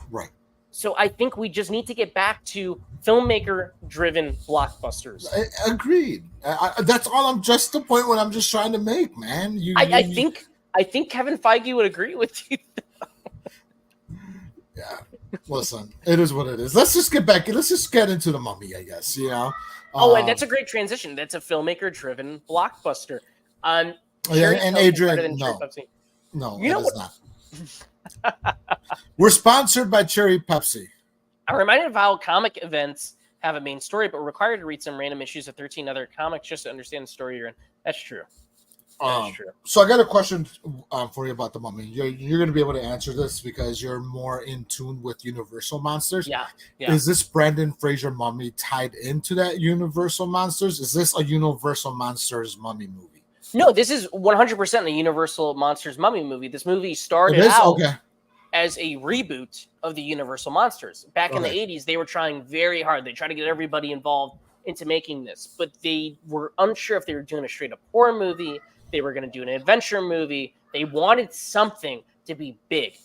Right. So I think we just need to get back to filmmaker driven blockbusters. Agreed. That's all. I'm just the point what I'm just trying to make, man. I think Kevin Feige would agree with you. Yeah. Listen, it is what it is. Let's just get into the Mummy, I guess. You know. And that's a great transition. That's a filmmaker driven blockbuster. And Adrian, no, you know it is not. We're sponsored by Cherry Pepsi. I'm reminded of how comic events have a main story, but required to read some random issues of 13 other comics just to understand the story you're in. That's true. That's true. So I got a question for you about the Mummy. You're going to be able to answer this because you're more in tune with Universal Monsters. Yeah. Is this Brendan Fraser Mummy tied into that Universal Monsters? Is this a Universal Monsters Mummy movie? No, this is 100% a Universal Monsters Mummy movie. This movie started out as a reboot of the Universal Monsters. Back in the 80s, they were trying very hard. They tried to get everybody involved into making this, but they were unsure if they were doing a straight-up horror movie, they were going to do an adventure movie. They wanted something to be big.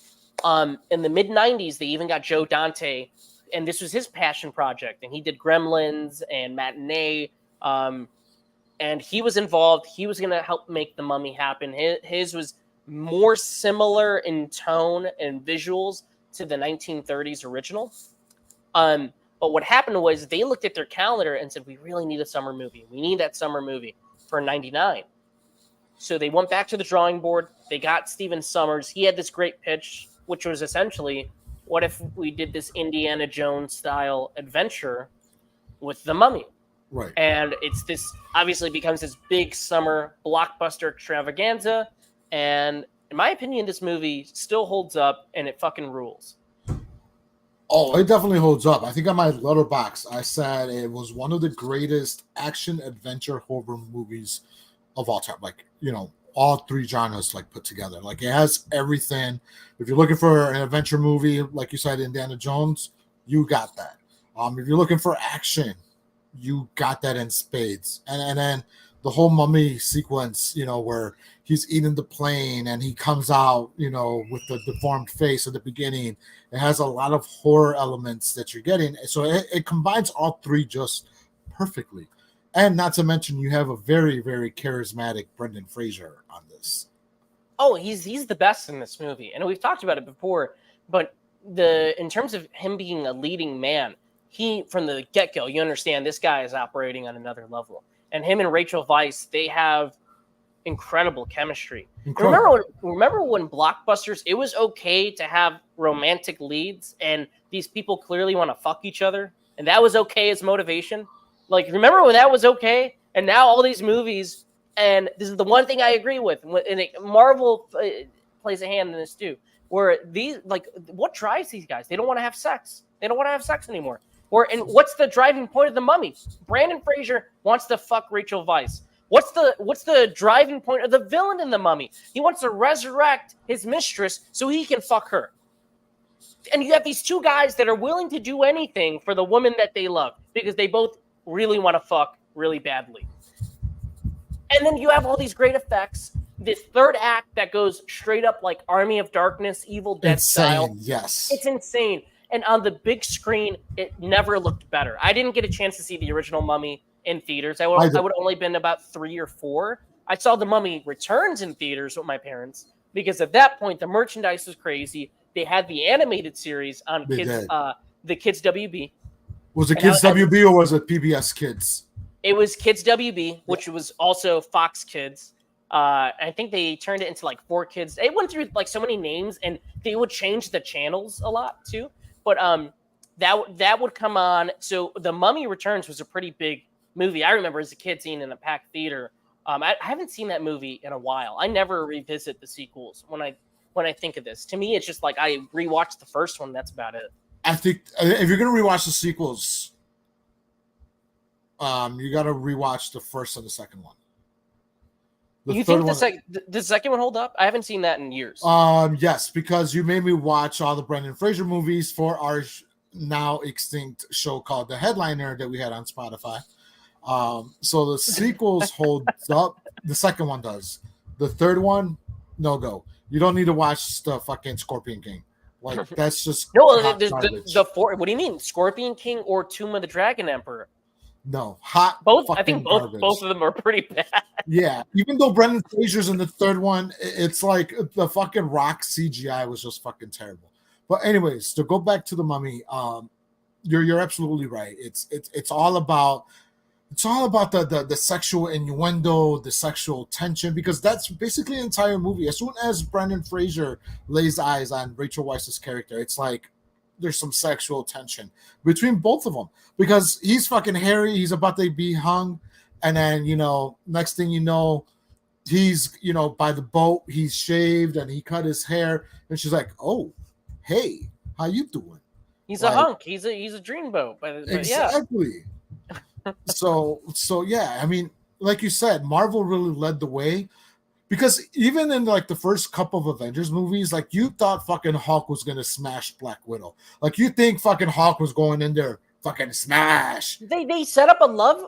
In the mid-90s, they even got Joe Dante, and this was his passion project, and he did Gremlins and Matinee, and he was involved. He was going to help make the Mummy happen. His was more similar in tone and visuals to the 1930s original. But what happened was they looked at their calendar and said, we really need a summer movie. We need that summer movie for 99. So they went back to the drawing board. They got Stephen Sommers. He had this great pitch, which was essentially, what if we did this Indiana Jones style adventure with the Mummy? Right. And it's this obviously becomes this big summer blockbuster extravaganza. And in my opinion, this movie still holds up and it fucking rules. Oh, it definitely holds up. I think on my Letterboxd, I said it was one of the greatest action adventure horror movies of all time. Like, you know, all three genres like put together. Like it has everything. If you're looking for an adventure movie, like you said, Indiana Jones, you got that. If you're looking for action, you got that in spades. And then the whole Mummy sequence, you know, where he's eating the plane and he comes out, you know, with the deformed face at the beginning. It has a lot of horror elements that you're getting. So it combines all three just perfectly. And not to mention, you have a very, very charismatic Brendan Fraser on this. Oh, he's the best in this movie. And we've talked about it before, but in terms of him being a leading man, he, from the get-go, you understand this guy is operating on another level. And him and Rachel Weisz, they have incredible chemistry. Remember when Blockbusters, it was okay to have romantic leads and these people clearly want to fuck each other, and that was okay as motivation? Like, remember when that was okay? And now all these movies, and this is the one thing I agree with, and Marvel plays a hand in this too, where these, like, what drives these guys? They don't want to have sex. They don't want to have sex anymore. And what's the driving point of the Mummy? Brendan Fraser wants to fuck Rachel Weisz. What's the driving point of the villain in the Mummy? He wants to resurrect his mistress so he can fuck her. And you have these two guys that are willing to do anything for the woman that they love because they both really want to fuck really badly. And then you have all these great effects. This third act that goes straight up like Army of Darkness, Evil Dead style. Insane, yes. It's insane. And on the big screen, it never looked better. I didn't get a chance to see the original Mummy in theaters. I would only been about 3 or 4. I saw the Mummy Returns in theaters with my parents because at that point the merchandise was crazy. They had the animated series on the Kids WB. Was it Kids WB or was it PBS Kids? It was Kids WB, which was also Fox Kids. I think they turned it into like 4 Kids. It went through like so many names, and they would change the channels a lot too. But that would come on. So the Mummy Returns was a pretty big movie. I remember as a kid seeing it in a packed theater. I haven't seen that movie in a while. I never revisit the sequels when I think of this. To me, it's just like I rewatched the first one. That's about it. I think if you're gonna rewatch the sequels, you got to rewatch the first and the second one. You think the second one hold up? I haven't seen that in years. Yes, because you made me watch all the Brendan Fraser movies for our now extinct show called The Headliner that we had on Spotify. So the sequels hold up. The second one does. The third one, no go. You don't need to watch the fucking Scorpion King. Like that's just no. The four. What do you mean, Scorpion King or Tomb of the Dragon Emperor? No, hot. Both. I think both of them are pretty bad. Yeah, even though Brendan Fraser's in the third one, it's like the fucking Rock CGI was just fucking terrible. But anyways, to go back to the Mummy, you're absolutely right. It's all about the sexual innuendo, the sexual tension, because that's basically the entire movie. As soon as Brendan Fraser lays eyes on Rachel Weisz's character, it's like there's some sexual tension between both of them because he's fucking hairy. He's about to be hung. And then, next thing you know, he's, by the boat, he's shaved and he cut his hair. And she's like, oh, hey, how you doing? He's a hunk. He's a dreamboat. Exactly. Yeah. So yeah, I mean, like you said, Marvel really led the way. Because even in like the first couple of Avengers movies, like you thought fucking Hulk was gonna smash Black Widow. Like you think fucking Hulk was going in there fucking smash. They set up a love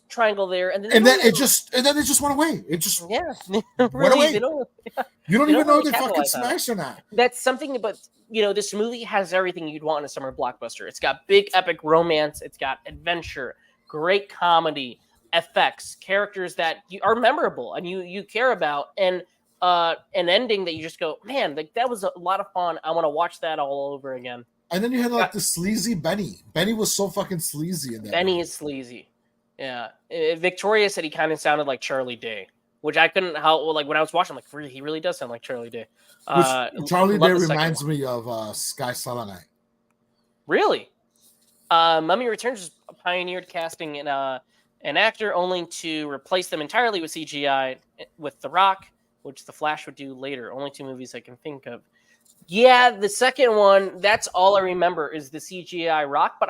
triangle there, and then it just went away. It just really, went away. You don't even know really they fucking smashed or not. That's something. But this movie has everything you'd want in a summer blockbuster. It's got big epic romance. It's got adventure, great comedy, effects, characters that are memorable and you care about, and an ending that you just go, man, like that was a lot of fun. I want to watch that all over again. And then you had like the sleazy Benny. Benny was so fucking sleazy in that. Benny is sleazy. Yeah. Victoria said he kind of sounded like Charlie Day, which I couldn't help. Like when I was watching, I'm like, he really does sound like Charlie Day. Charlie Day reminds me of Sky Selenite. Really? Mummy Returns pioneered casting in an actor only to replace them entirely with CGI with The Rock, which The Flash would do later. Only 2 movies I can think of. Yeah, the second one, that's all I remember is the CGI Rock. But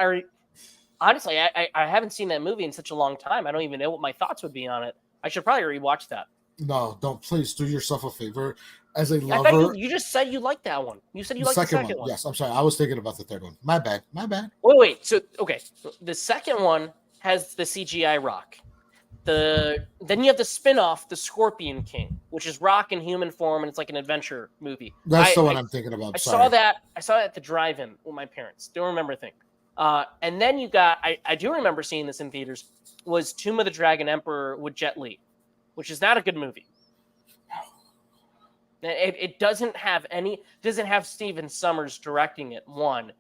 honestly, I haven't seen that movie in such a long time. I don't even know what my thoughts would be on it. I should probably rewatch that. No, don't. Please do yourself a favor. As a lover, I thought you just said you liked that one. You said you liked the second one. Yes, I'm sorry. I was thinking about the third one. My bad. Wait. So, okay. The second one has the CGI Rock. Then you have the spin-off, The Scorpion King, which is Rock in human form, and it's like an adventure movie. That's the one I'm thinking about. I saw that at the drive-in with my parents. Don't remember a thing. And then you got, I do remember seeing this in theaters, was Tomb of the Dragon Emperor with Jet Li, which is not a good movie. It doesn't have Steven Sommers directing it, one,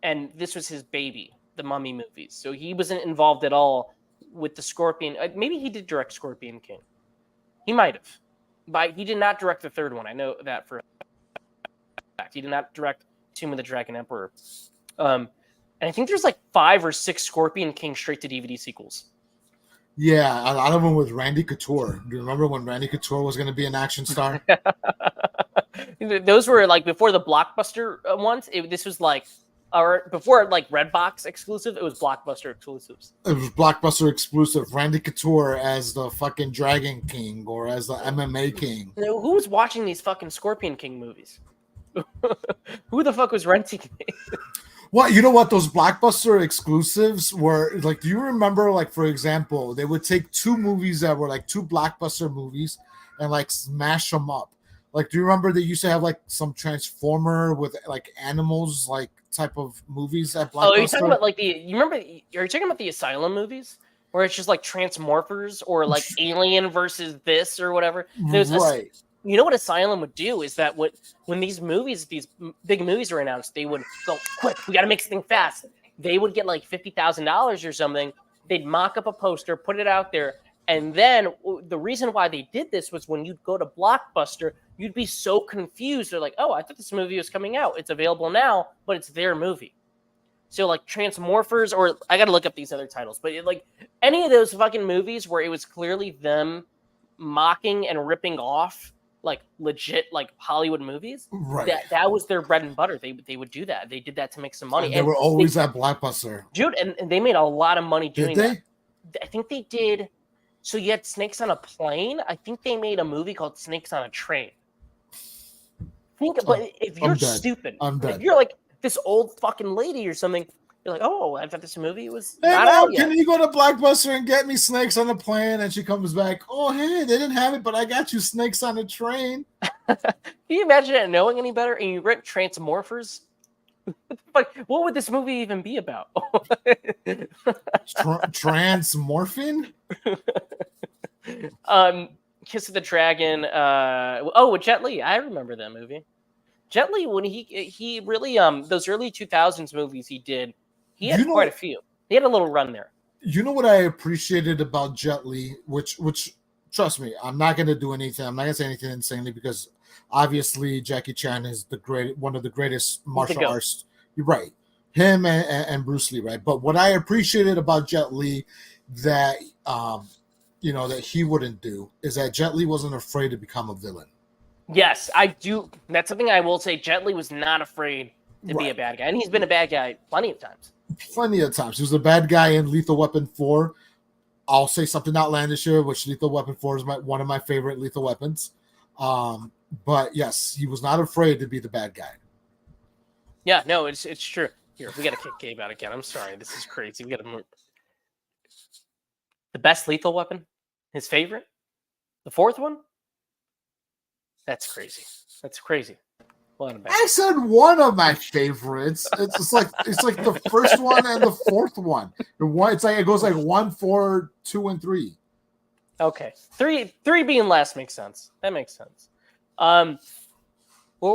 and this was his baby, the Mummy movies. So he wasn't involved at all with the Scorpion. Maybe he did direct Scorpion King. He might have. But he did not direct the third one. I know that for a fact. He did not direct Tomb of the Dragon Emperor. And I think there's like 5 or 6 Scorpion King straight-to-DVD sequels. Yeah, a lot of them with Randy Couture. Do you remember when Randy Couture was going to be an action star? Those were like before the Blockbuster ones. This was like, or before like Redbox exclusive, it was Blockbuster exclusives. It was Blockbuster exclusive. Randy Couture as the fucking Dragon King or as the MMA King. Who was watching these fucking Scorpion King movies? Who the fuck was renting it? Well, you know what? Those Blockbuster exclusives were like. Do you remember, like, for example, they would take two movies that were like two Blockbuster movies and like smash them up. Like, do you remember they used to have like some Transformer with like animals, like type of movies at Blockbuster? Oh, are you talking about like are you talking about the Asylum movies where it's just like Transmorphers or like Alien versus this or whatever? Right. You know what Asylum would do is that when these big movies were announced, they would go quick. We got to make something fast. They would get like $50,000 or something. They'd mock up a poster, put it out there, and then the reason why they did this was when you'd go to Blockbuster, you'd be so confused. They're like, "Oh, I thought this movie was coming out. It's available now, but it's their movie." So like Transmorphers, or I got to look up these other titles, but like any of those fucking movies where it was clearly them mocking and ripping off like legit like Hollywood movies, Right. That was their bread and butter. They would do that. They did that to make some money. And they were always at Blockbuster. Dude, and they made a lot of money doing Did that. I think they did. So you had Snakes on a Plane. I think they made a movie called Snakes on a Train. But if you're stupid, if you're like this old fucking lady or something, you're like, oh, I thought this movie was not out yet. Can you go to Blockbuster and get me Snakes on a Plane? And she comes back, oh, hey, they didn't have it, but I got you Snakes on a Train. Can you imagine it knowing any better? And you rent Transmorphers? Like, what would this movie even be about? Transmorphing? Kiss of the Dragon. With Jet Li. I remember that movie. Jet Li, when he really those early 2000s movies he did, he had quite a few. He had a little run there. You know what I appreciated about Jet Li, which trust me, I'm not gonna do anything. I'm not gonna say anything insanely because obviously Jackie Chan is one of the greatest martial arts. You're right. Him and Bruce Lee, right? But what I appreciated about Jet Li that that he wouldn't do is that Jet Li wasn't afraid to become a villain. Yes, I do. That's something I will say. Jet Li was not afraid to be a bad guy, and he's been a bad guy plenty of times. Plenty of times. He was a bad guy in Lethal Weapon 4. I'll say something outlandish here, which Lethal Weapon 4 is one of my favorite lethal weapons. But yes, he was not afraid to be the bad guy. Yeah, no, it's true. Here, we got to kick Gabe out again. I'm sorry. This is crazy. We got to move. The best lethal weapon? His favorite? The fourth one? That's crazy. That's crazy. I said one of my favorites. It's like the first one and the fourth one. It's like it goes like 1, 4, 2, and 3. Okay, three being last makes sense. That makes sense. What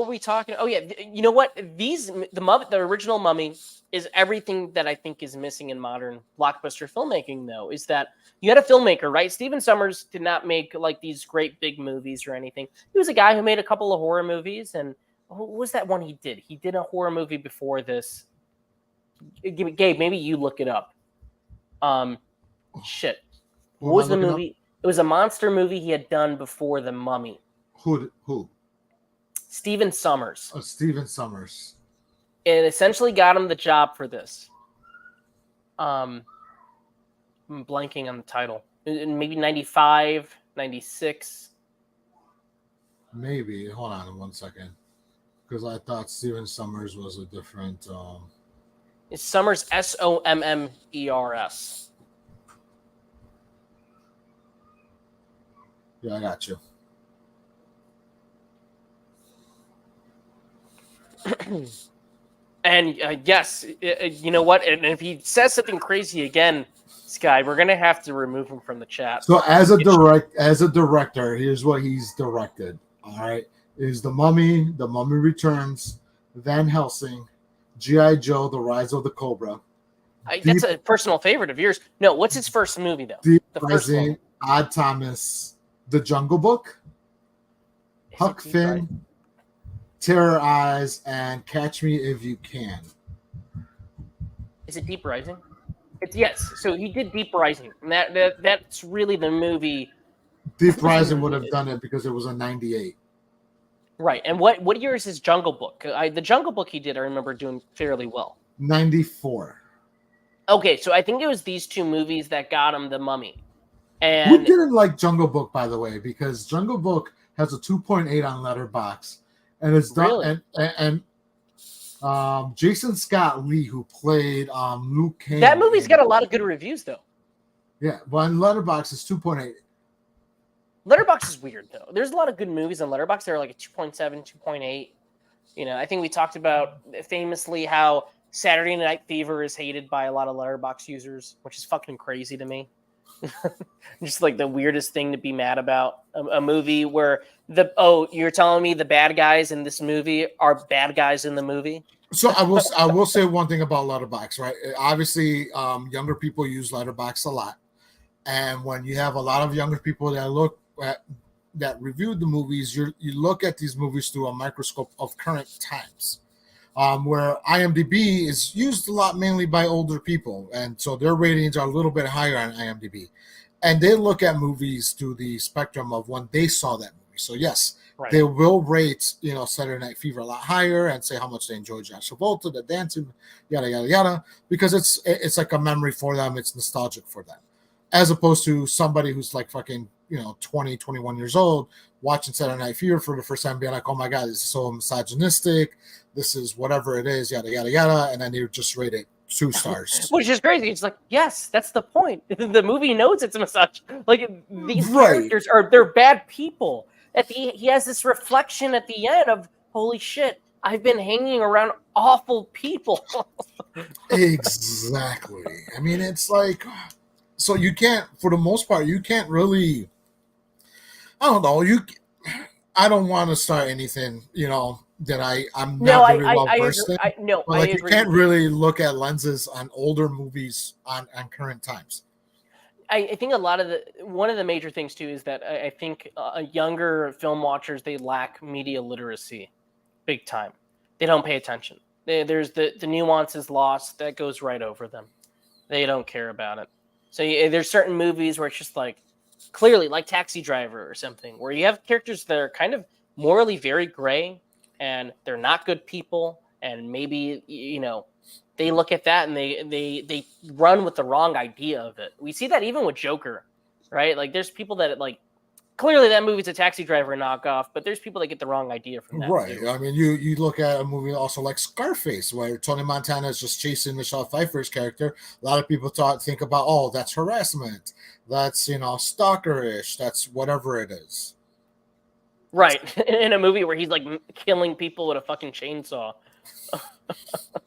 were we talking? Oh yeah, you know what? The original Mummy is everything that I think is missing in modern blockbuster filmmaking. Though, is that you had a filmmaker, right? Stephen Sommers did not make like these great big movies or anything. He was a guy who made a couple of horror movies, and what was that one he did? He did a horror movie before this. Gabe, maybe you look it up. Shit. What was the movie? It was a monster movie he had done before The Mummy. Who? Stephen Sommers. Oh, Stephen Sommers. It essentially got him the job for this. I'm blanking on the title. Maybe 95, 96. Maybe. Hold on 1 second. Because I thought Stephen Sommers was a different... It's Sommers, Sommers. Yeah, I got you. And yes, you know what? And if he says something crazy again, Sky, we're gonna have to remove him from the chat. So as a director, here's what he's directed. All right, is The Mummy, The Mummy Returns, Van Helsing, G.I. Joe: The Rise of the Cobra. That's a personal favorite of yours. No, what's his first movie though? Deep The first Rising, one. Odd Thomas, The Jungle Book, Huck Finn, Terror Eyes, and Catch Me If You Can. Is it Deep Rising? Yes. So he did Deep Rising, and that's really the movie. Deep Rising would have done it because it was a 98. Right. And what year is his Jungle Book? The Jungle Book he did, I remember doing fairly well. 94. Okay, so I think it was these two movies that got him The Mummy. And who didn't like Jungle Book, by the way? Because Jungle Book has a 2.8 on Letterboxd, and it's done. Really? And Jason Scott Lee, who played Luke Cage. That movie's got a lot of good reviews, though. Yeah, but in Letterboxd it's 2.8. Letterboxd is weird, though. There's a lot of good movies on Letterboxd. They're like a 2.7, 2.8. You know, I think we talked about famously how Saturday Night Fever is hated by a lot of Letterboxd users, which is fucking crazy to me. Just like the weirdest thing to be mad about. A movie where you're telling me the bad guys in this movie are bad guys in the movie? So I will say one thing about Letterboxd, right? Obviously, younger people use Letterboxd a lot, and when you have a lot of younger people that reviewed the movies, you look at these movies through a microscope of current times, where IMDb is used a lot mainly by older people, and so their ratings are a little bit higher on IMDb, and they look at movies through the spectrum of when they saw that movie. So yes. Right. They will rate, Saturday Night Fever a lot higher and say how much they enjoy John Travolta, the dancing, yada yada yada, because it's like a memory for them. It's nostalgic for them, as opposed to somebody who's like fucking 20, 21 years old watching Saturday Night Fever for the first time, being like, oh my god, this is so misogynistic. This is whatever it is, yada yada yada, and then they just rate it 2 stars. Which is crazy. It's like, yes, that's the point. The movie knows it's a misogyny. Like these characters they're bad people. He has this reflection at the end of, holy shit, I've been hanging around awful people. Exactly. I mean, it's like, so you can't, for the most part, you can't really, I don't know, I don't want to start anything, that I'm not very well versed in. But like, you can't really look at lenses on older movies on current times. I think one of the major things too is that I think younger film watchers, they lack media literacy, big time. They don't pay attention. There's the nuances lost that goes right over them. They don't care about it. So there's certain movies where it's just like clearly like Taxi Driver or something, where you have characters that are kind of morally very gray and they're not good people, and maybe they look at that and they run with the wrong idea of it. We see that even with Joker, right? Like there's people that like clearly that movie's a Taxi Driver knockoff, but there's people that get the wrong idea from that. Right. Too. I mean, you look at a movie also like Scarface, where Tony Montana is just chasing Michelle Pfeiffer's character. A lot of people think about, oh, that's harassment. That's, stalkerish. That's whatever it is. Right. In a movie where he's like killing people with a fucking chainsaw.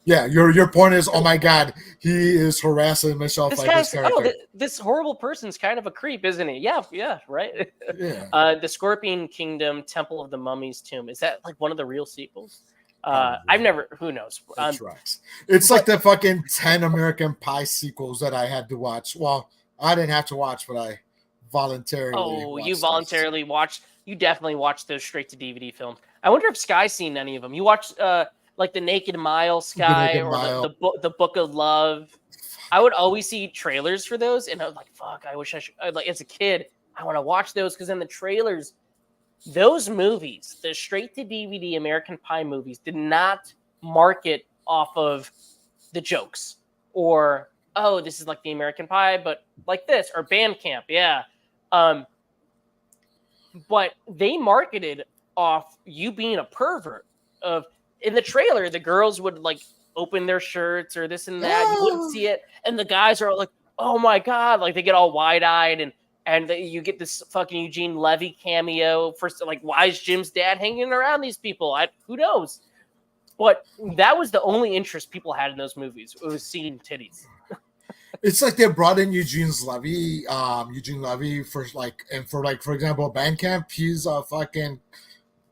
Yeah, your point is, oh my god, he is harassing Michelle Pfeiffer's character. Oh, this horrible person's kind of a creep, isn't he? Yeah, right. Yeah. The Scorpion Kingdom, Temple of the Mummy's Tomb, is that like one of the real sequels? I've never. Who knows? It's like the fucking 10 American Pie sequels that I had to watch. Well, I didn't have to watch, but I voluntarily. Oh, you voluntarily watched? You definitely watched those straight to DVD films. I wonder if Sky's seen any of them. You watched like the Naked Mile, Sky, the Book of Love. I would always see trailers for those, and I was like, "Fuck! I wish I should." Like as a kid, I want to watch those because in the trailers, those movies, the straight to DVD American Pie movies, did not market off of the jokes or this is like the American Pie, but like this or Bandcamp, yeah. But they marketed off you being a pervert. In the trailer, the girls would like open their shirts or this and that. You wouldn't see it, and the guys are like, "Oh my god!" Like they get all wide-eyed, and you get this fucking Eugene Levy cameo. First, like, why is Jim's dad hanging around these people? Who knows? But that was the only interest people had in those movies. It was seeing titties. It's like they brought in Eugene Levy for example, Bandcamp. He's a fucking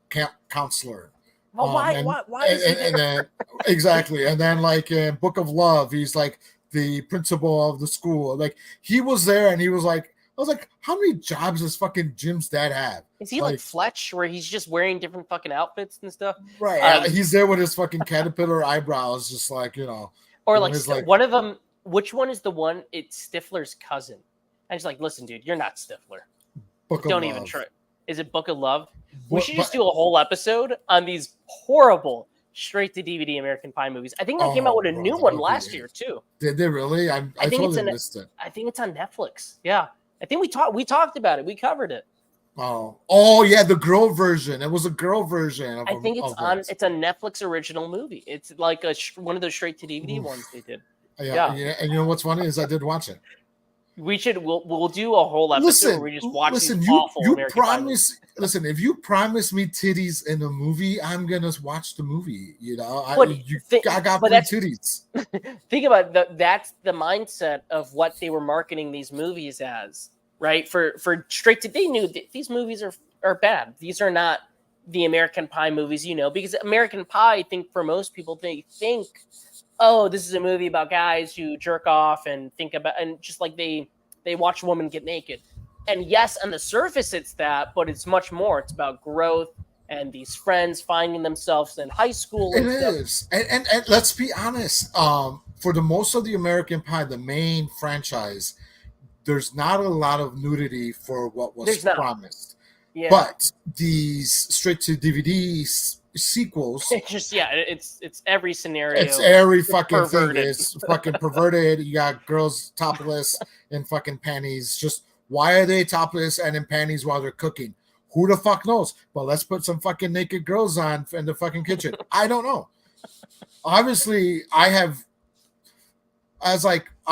camp counselor. Well, why is he there? And then exactly, and then like in Book of Love, he's like the principal of the school. Like he was there, and he was like, I was like, how many jobs does fucking Jim's dad have? Is he like Fletch, where he's just wearing different fucking outfits and stuff? Right, he's there with his fucking caterpillar eyebrows, just like Or like one of them. Which one is the one? It's Stifler's cousin. And he's like, listen, dude, you're not Stifler. Don't even try. Is it Book of Love? We should just do a whole episode on these horrible straight-to-DVD American Pie movies. I think they came out with a new one last year, too. Did they really? I totally missed it. I think it's on Netflix. Yeah. I think we talked about it. We covered it. Oh yeah, the girl version. It was a girl version. I think it's a Netflix original movie. It's like one of those straight to DVD ones they did. Yeah. And you know what's funny is I did watch it. We'll do a whole episode where we just watch these awful American Pie movies. Listen, if you promise me titties in a movie, I'm gonna watch the movie. You know, I got free titties. Think about that's the mindset of what they were marketing these movies as, right? For straight to, they knew that these movies are bad. These are not the American Pie movies, because American Pie, I think for most people, they think, oh, this is a movie about guys who jerk off and think about, and just like they watch a woman get naked. And yes, on the surface it's that, but it's much more. It's about growth and these friends finding themselves in high school. It is. And let's be honest. For the most of the American Pie, the main franchise, there's not a lot of nudity for what was promised. Yeah. But these straight to DVD sequels, it's just it's every scenario. It's every fucking perverted thing is fucking perverted. You got girls topless in fucking panties. Just why are they topless and in panties while they're cooking? Who the fuck knows? But let's put some fucking naked girls on in the fucking kitchen. I don't know. Obviously, I'm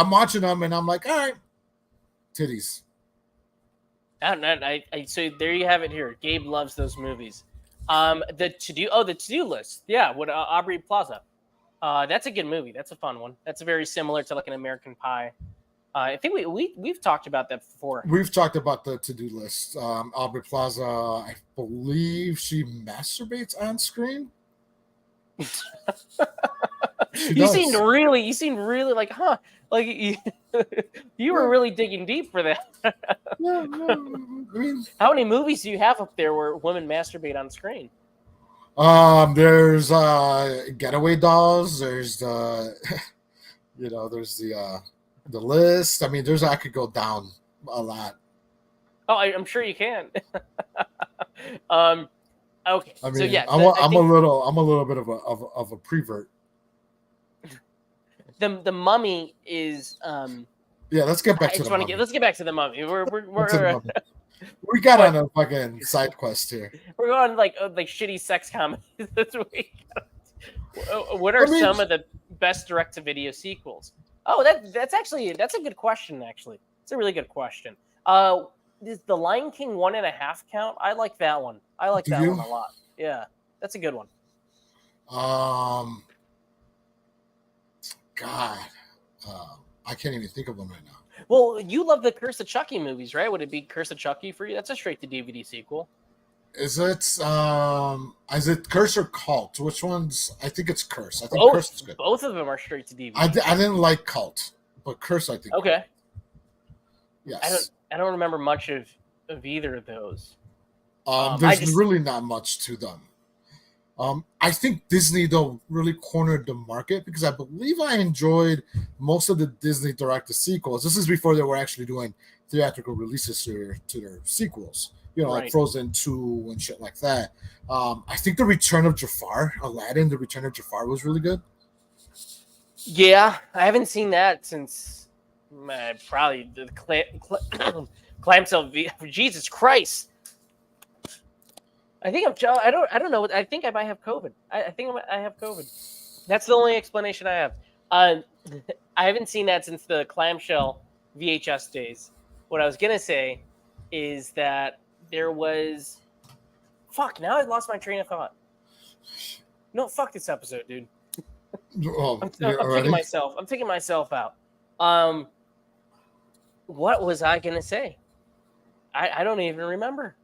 watching them and I'm like, all right, titties. So there you have it here. Gabe loves those movies. The to-do list. Yeah, with Aubrey Plaza. That's a good movie. That's a fun one. That's very similar to like an American Pie. I think we've talked about that before. We've talked about the to-do list. Aubrey Plaza, I believe she masturbates on screen. You seemed really like, huh? Like you were really digging deep for that. Yeah, I mean, how many movies do you have up there where women masturbate on screen? There's Getaway Dolls. There's the, there's the list. I mean, I could go down a lot. Oh, I'm sure you can. Okay. I mean, so yeah, I'm a little bit of a prevert. The Mummy is yeah, let's get back to the Mummy. Let's get back to the Mummy. We got on a fucking side quest here. We're going like shitty sex comedies this week. What are some of the best direct-to-video sequels? Oh, that's a good question. Actually, it's a really good question. Is The Lion King 1.5 count? I like that one. I like that one a lot. Yeah, that's a good one. God, I can't even think of them right now. Well, you love the Curse of Chucky movies, right? Would it be Curse of Chucky for you? That's a straight to DVD sequel. Is it Curse or Cult? Which one's? I think it's Curse. I think Curse is good. Both of them are straight to DVD. I didn't like Cult, but Curse I think. Okay. Yes. I don't remember much of either of those. There's really not much to them. I think Disney though really cornered the market because I believe I enjoyed most of the Disney directed sequels. This is before they were actually doing theatrical releases to their sequels. Like Frozen 2 and shit like that. I think The Return of Jafar, Aladdin, The Return of Jafar was really good. Yeah, I haven't seen that since probably the Clamshell. Jesus Christ. I think I don't know. I think I might have COVID. I think I have COVID. That's the only explanation I have. I haven't seen that since the Clamshell VHS days. What I was going to say is that there was... Fuck, now I lost my train of thought. No, fuck this episode, dude. I'm taking myself out. What was I going to say? I don't even remember.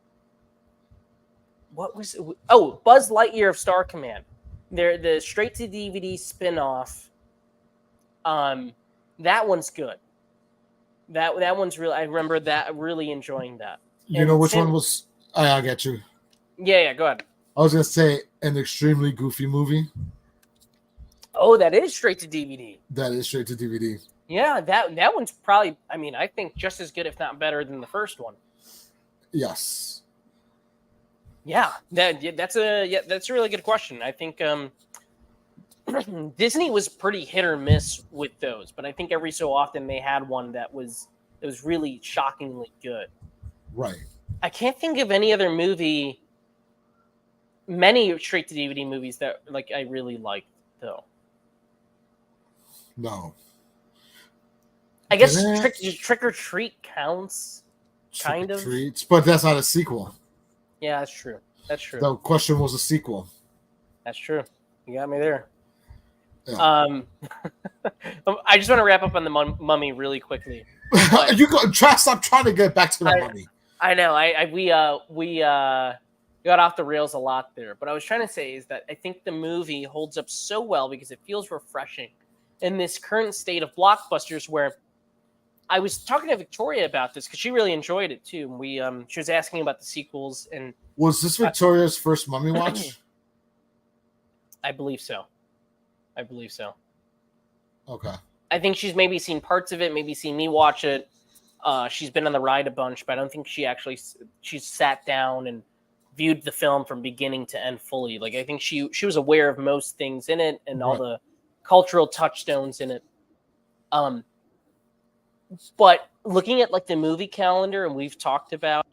What was... Oh, Buzz Lightyear of Star Command. They're the straight-to-DVD spin-off. That one's good. That one's really... I remember that really enjoying that. You know which one was... I get you. Yeah, go ahead. I was going to say an extremely goofy movie. Oh, that is straight-to-DVD. That is straight-to-DVD. Yeah, that one's probably... I mean, I think just as good, if not better, than the first one. Yes. Yeah, that's a really good question. I think Disney was pretty hit or miss with those, but I think every so often they had one that was really shockingly good. Right. I can't think of any other movie, many straight to DVD movies that like I really liked though. No. I guess Didn't it? Trick or Treat counts. Kind Trick or of. Treats, but that's not a sequel. Yeah, that's true. That's true. The question was a sequel. That's true. You got me there. Yeah. I just want to wrap up on the Mummy really quickly. But You go try. Stop trying to get back to the Mummy. I know. We got off the rails a lot there. But I was trying to say is that I think the movie holds up so well because it feels refreshing in this current state of blockbusters where I was talking to Victoria about this because she really enjoyed it too. We she was asking about the sequels, and Was this Victoria's first Mummy watch? I believe so. I believe so. Okay. I think she's maybe seen parts of it, maybe seen me watch it. She's been on the ride a bunch, but I don't think she's sat down and viewed the film from beginning to end fully. Like I think she was aware of most things in it and all the cultural touchstones in it. But looking at like the movie calendar, and we've talked about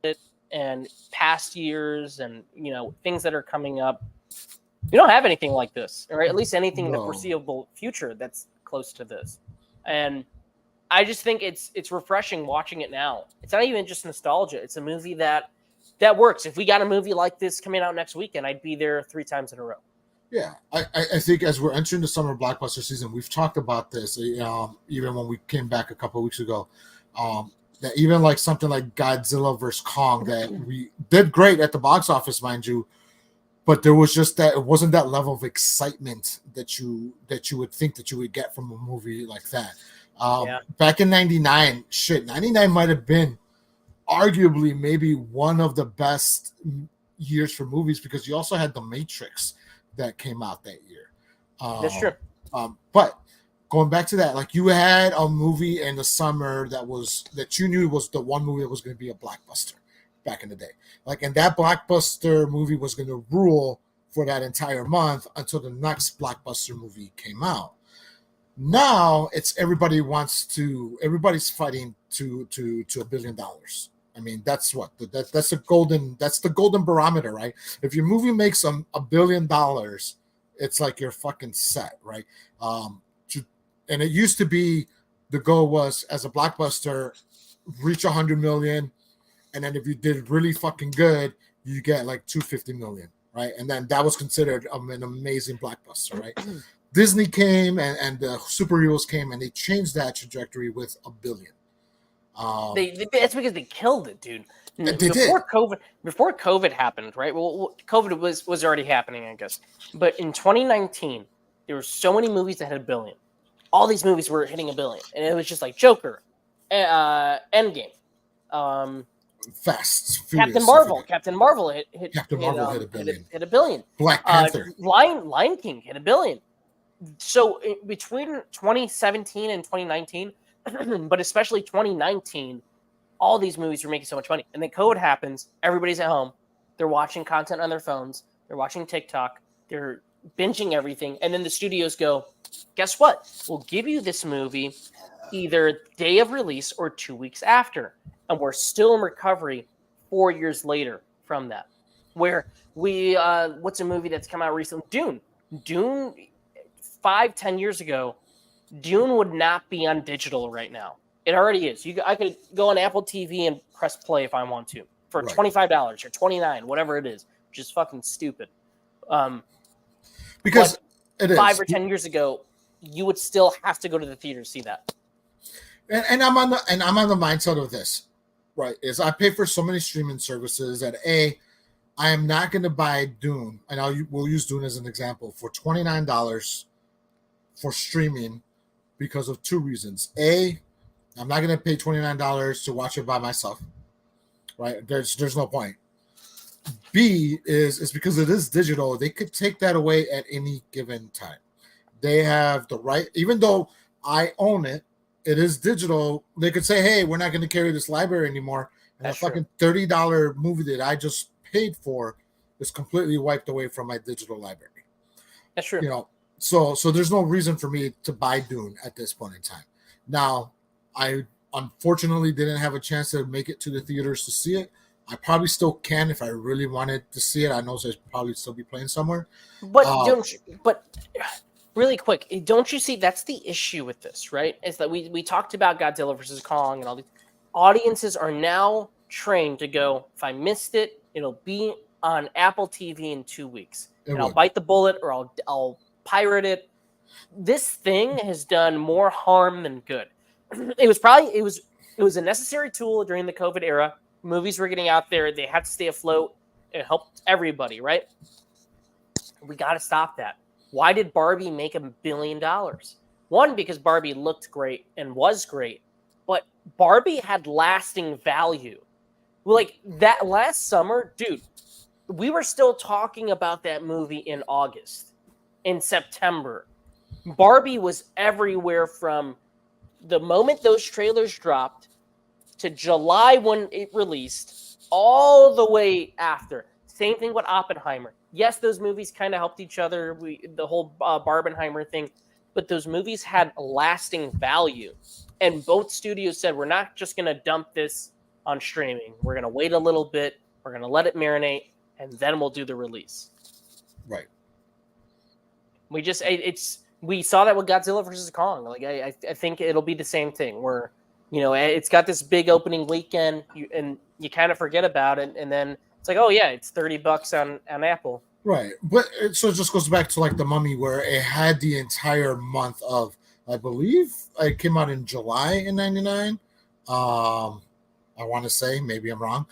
it and past years and things that are coming up, we don't have anything like this, or at least anything in the foreseeable future that's close to this. And I just think it's refreshing watching it now. It's not even just nostalgia. It's a movie that works. If we got a movie like this coming out next weekend, I'd be there 3 times in a row. Yeah, I think as we're entering the summer blockbuster season, we've talked about this even when we came back a couple of weeks ago. That even like something like Godzilla vs. Kong that we did great at the box office, mind you, but there was just that it wasn't that level of excitement that you would think that you would get from a movie like that. Back in '99, 99 might have been arguably maybe one of the best years for movies because you also had The Matrix that came out that year. That's true. But going back to that, like you had a movie in the summer that you knew was the one movie that was going to be a blockbuster back in the day. Like, and that blockbuster movie was going to rule for that entire month until the next blockbuster movie came out. Now it's everybody's fighting to $1 billion. I mean, that's the golden barometer, right? If your movie makes $1 billion, it's like you're fucking set, right? And it used to be the goal was as a blockbuster, reach 100 million, and then if you did really fucking good, you get like 250 million, right? And then that was considered an amazing blockbuster, right? Disney came and the superheroes came and they changed that trajectory with $1 billion. That's because they killed it, dude. Before COVID happened, right? Well, COVID was already happening, I guess. But in 2019, there were so many movies that had $1 billion. All these movies were hitting $1 billion, and it was just like Joker, Endgame, Captain Marvel hit $1 billion. Hit $1 billion. Black Panther, Lion King hit $1 billion. So between 2017 and 2019. But especially 2019, all these movies were making so much money. And then COVID happens. Everybody's at home. They're watching content on their phones. They're watching TikTok. They're binging everything. And then the studios go, guess what? We'll give you this movie either day of release or 2 weeks after. And we're still in recovery 4 years later from that. Where what's a movie that's come out recently? Dune 5-10 years ago, Dune would not be on digital right now. It already is. I could go on Apple TV and press play if I want to for $25 or $29, whatever it is, which is fucking stupid. Because it is 5 or 10 years ago, you would still have to go to the theater to see that. And I'm on the mindset of this, right? Is I pay for so many streaming services that I am not going to buy Dune, and we'll use Dune as an example for $29 for streaming. Because of 2 reasons. A, I'm not going to pay $29 to watch it by myself, right? There's no point. B is because it is digital. They could take that away at any given time. They have the right, even though I own it, it is digital. They could say, hey, we're not going to carry this library anymore. And a fucking $30 movie that I just paid for is completely wiped away from my digital library. That's true. So there's no reason for me to buy Dune at this point in time. Now, I unfortunately didn't have a chance to make it to the theaters to see it. I probably still can if I really wanted to see it. I know it's probably still be playing somewhere. But really quick, don't you see that's the issue with this, right? Is that we talked about Godzilla versus Kong and all these audiences are now trained to go, if I missed it, it'll be on Apple TV in 2 weeks. I'll bite the bullet or I'll pirate it. This thing has done more harm than good. It was a necessary tool during the COVID era. Movies were getting out there, they had to stay afloat. It helped everybody, right? We got to stop that. Why did Barbie make $1 billion? One, because Barbie looked great and was great, but Barbie had lasting value. Like that last summer, dude, we were still talking about that movie in August, in September. Barbie was everywhere from the moment those trailers dropped to July when it released, all the way after. Same thing with Oppenheimer. Yes, those movies kind of helped each other. The whole Barbenheimer thing, but those movies had lasting value. And both studios said, we're not just going to dump this on streaming. We're going to wait a little bit. We're going to let it marinate, and then we'll do the release. Right. We saw that with Godzilla versus Kong. Like I think it'll be the same thing where, it's got this big opening weekend, and you kind of forget about it, and then it's like, oh yeah, it's $30 on Apple. Right, but so it just goes back to like The Mummy, where it had the entire month of, I believe it came out in July in '99. I want to say, maybe I'm wrong,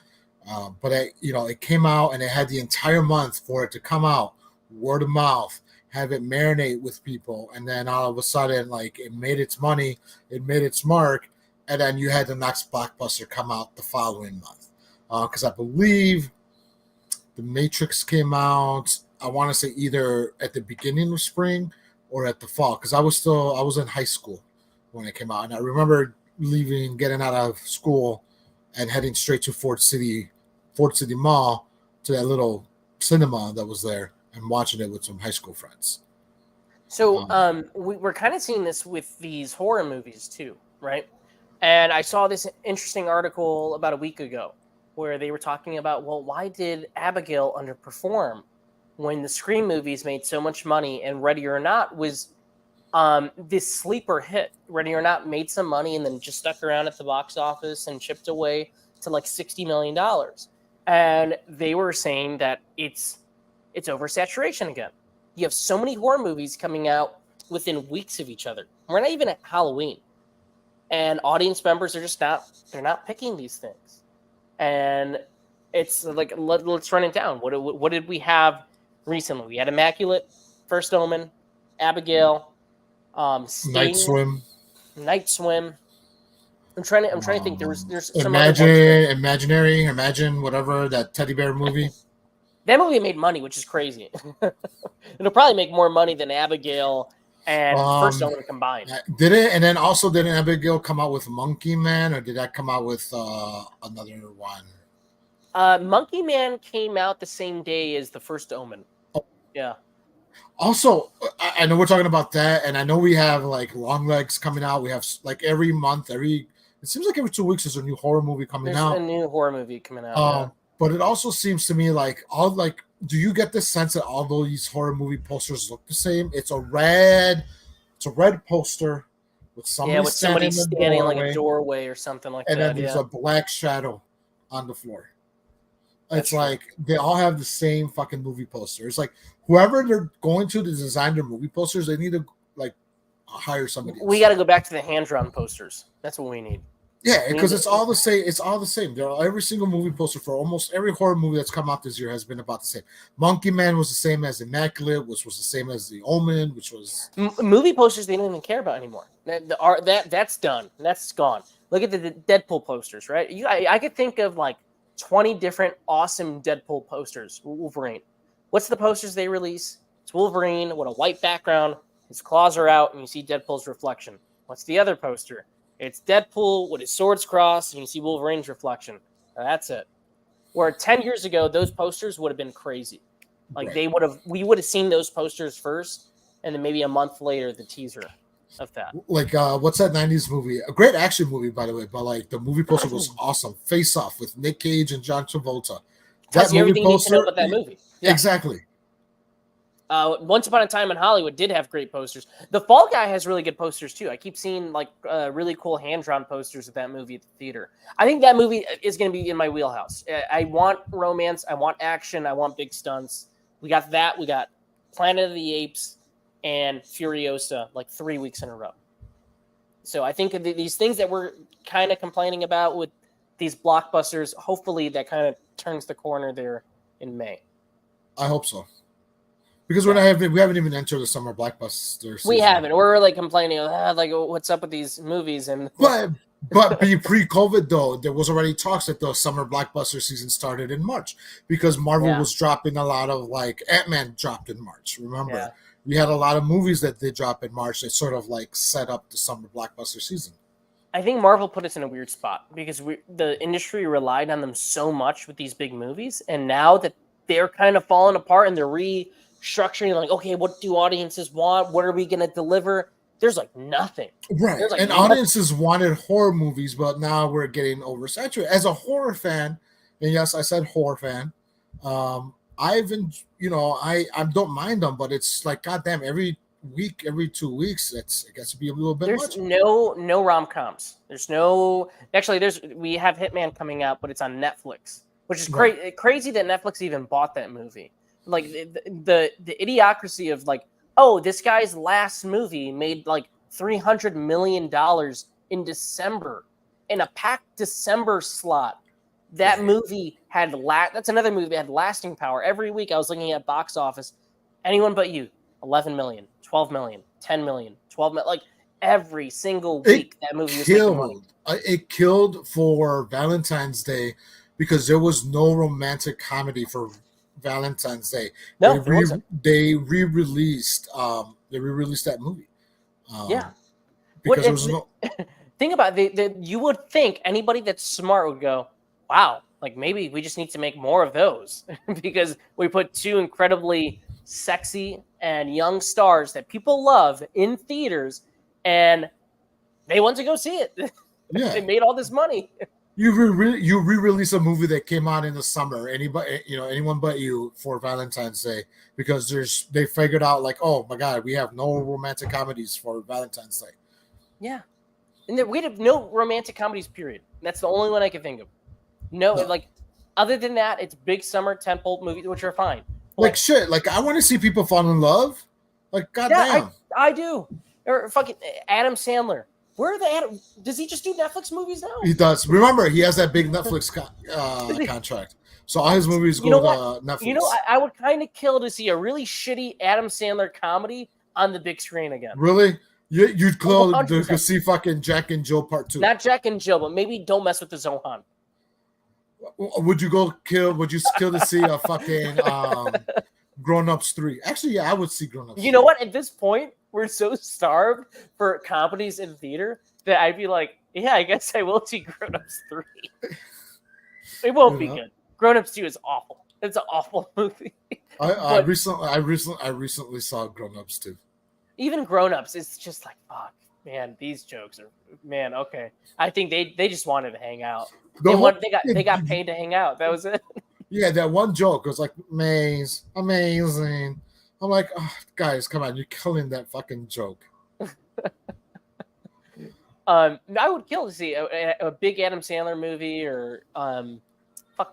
but it came out and it had the entire month for it to come out, word of mouth, have it marinate with people, and then all of a sudden, like, it made its money, it made its mark, and then you had the next blockbuster come out the following month. Because I believe The Matrix came out, I want to say either at the beginning of spring or at the fall, because I was in high school when it came out, and I remember getting out of school and heading straight to Ford City Mall, to that little cinema that was there, and watching it with some high school friends. So we're kind of seeing this with these horror movies too, right? And I saw this interesting article about a week ago where they were talking about, well, why did Abigail underperform when the Scream movies made so much money and Ready or Not was this sleeper hit? Ready or Not made some money and then just stuck around at the box office and chipped away to like $60 million. And they were saying that it's oversaturation again. You have so many horror movies coming out within weeks of each other. We're not even at Halloween. And audience members are just they're not picking these things. And it's like, let's run it down. What did we have recently? We had Immaculate, First Omen, Abigail, Sting, Night Swim. I'm trying to think. There's some Imagine whatever, that teddy bear movie. That movie made money, which is crazy. It'll probably make more money than Abigail and First Omen combined. Did it? And then also, didn't Abigail come out with Monkey Man, or did that come out with another one? Monkey Man came out the same day as the First Omen. Oh. Yeah. Also, I know we're talking about that, and I know we have like Long Legs coming out. We have like every month, it seems like every 2 weeks there's a new horror movie coming out. There's a new horror movie coming out. But it also seems to me like do you get the sense that all these horror movie posters look the same? It's a red poster with somebody standing in like a doorway or something like that. And then there's a black shadow on the floor. It's like they all have the same fucking movie poster. It's like whoever they're going to design their movie posters, they need to like hire somebody else. We got to go back to the hand-drawn posters. That's what we need. Yeah, because it's all the same. It's all the same. Every single movie poster for almost every horror movie that's come out this year has been about the same. Monkey Man was the same as Immaculate, which was the same as The Omen, which was movie posters they don't even care about anymore. That's done. That's gone. Look at the Deadpool posters, right? I could think of like 20 different awesome Deadpool posters. Wolverine. What's the posters they release? It's Wolverine with a white background. His claws are out, and you see Deadpool's reflection. What's the other poster? It's Deadpool with his swords crossed, and you see Wolverine's reflection. Now, that's it. Where 10 years ago, those posters would have been crazy. Like we would have seen those posters first, and then maybe a month later, the teaser. of that. Like what's that 90s movie? A great action movie, by the way, but like the movie poster was awesome. Face Off with Nick Cage and John Travolta. Tells you everything you need to know about that movie. Yeah. Exactly. Once Upon a Time in Hollywood did have great posters. The Fall Guy has really good posters too. I keep seeing like really cool hand-drawn posters of that movie at the theater. I think that movie is going to be in my wheelhouse. I want romance. I want action. I want big stunts. We got that. We got Planet of the Apes and Furiosa like 3 weeks in a row. So I think these things that we're kind of complaining about with these blockbusters, hopefully that kind of turns the corner there in May. I hope so. Because we haven't even entered the summer blockbuster season. We haven't. We're like complaining, like what's up with these movies? And but pre-COVID though, there was already talks that the summer blockbuster season started in March because Marvel was dropping a lot of like Ant-Man dropped in March. Remember, we had a lot of movies that they dropped in March that sort of like set up the summer blockbuster season. I think Marvel put us in a weird spot because the industry relied on them so much with these big movies, and now that they're kind of falling apart and they're restructuring, like, okay, what do audiences want? What are we going to deliver? There's like nothing. Right. Like and nothing. Audiences wanted horror movies, but now we're getting oversaturated. As a horror fan, and yes, I said horror fan, I don't mind them, but it's like, goddamn, every week, every 2 weeks, it gets to be a little bit much. There's no rom-coms. We have Hitman coming out, but it's on Netflix, which is crazy that Netflix even bought that movie. Like the idiocracy of like, oh, this guy's last movie made like $300 million in December in a packed December slot. That movie had that's another movie that had lasting power. Every week I was looking at box office. Anyone But You, 11 million, 12 million, 10 million, 12 million. Like every single week that movie was making money. It killed for Valentine's Day because there was no romantic comedy for Valentine's Day. No, they re-released that movie. Because there was no. Think about it. You would think anybody that's smart would go, "Wow, like maybe we just need to make more of those," because we put two incredibly sexy and young stars that people love in theaters, and they want to go see it. Yeah, they made all this money. You re-release a movie that came out in the summer, Anyone But You for Valentine's Day, because they figured out like, oh my God, we have no romantic comedies for Valentine's Day. Yeah, and we have no romantic comedies. Period. That's the only one I can think of. No, like other than that, it's big summer tentpole movies, which are fine. Like shit. Like I want to see people fall in love. Like goddamn, I do. Or fucking Adam Sandler. Where are the does he just do Netflix movies now? He does. Remember, he has that big Netflix contract. So all his movies go to Netflix. You know, I would kind of kill to see a really shitty Adam Sandler comedy on the big screen again. Really? You'd kill to see fucking Jack and Jill Part 2. Not Jack and Jill, but maybe Don't Mess with the Zohan. Would you kill to see a fucking Grown Ups 3? Actually, yeah, I would see Grown Ups 3. You know what? At this point, we're so starved for comedies in theater that I'd be like, yeah, I guess I will see Grown Ups 3. It won't be good. Grown Ups 2 is awful. It's an awful movie. I recently saw Grown Ups 2. Even Grown Ups, it's just like, fuck, man, these jokes are, man, okay. I think they just wanted to hang out. They got paid to hang out. That was it. Yeah, that one joke was like, amazing. I'm like, oh, guys, come on, you're killing that fucking joke. I would kill to see a big Adam Sandler movie, or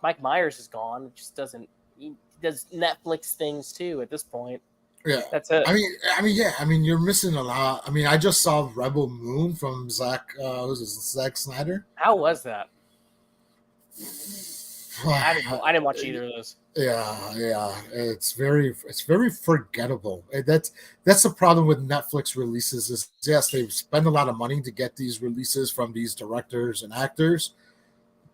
Mike Myers is gone. It just doesn't. He does Netflix things too at this point. Yeah, that's it. I mean, you're missing a lot. I mean, I just saw Rebel Moon from Zack Snyder. How was that? I didn't watch either of those. Yeah, it's very forgettable. That's the problem with Netflix releases. Is yes, they spend a lot of money to get these releases from these directors and actors,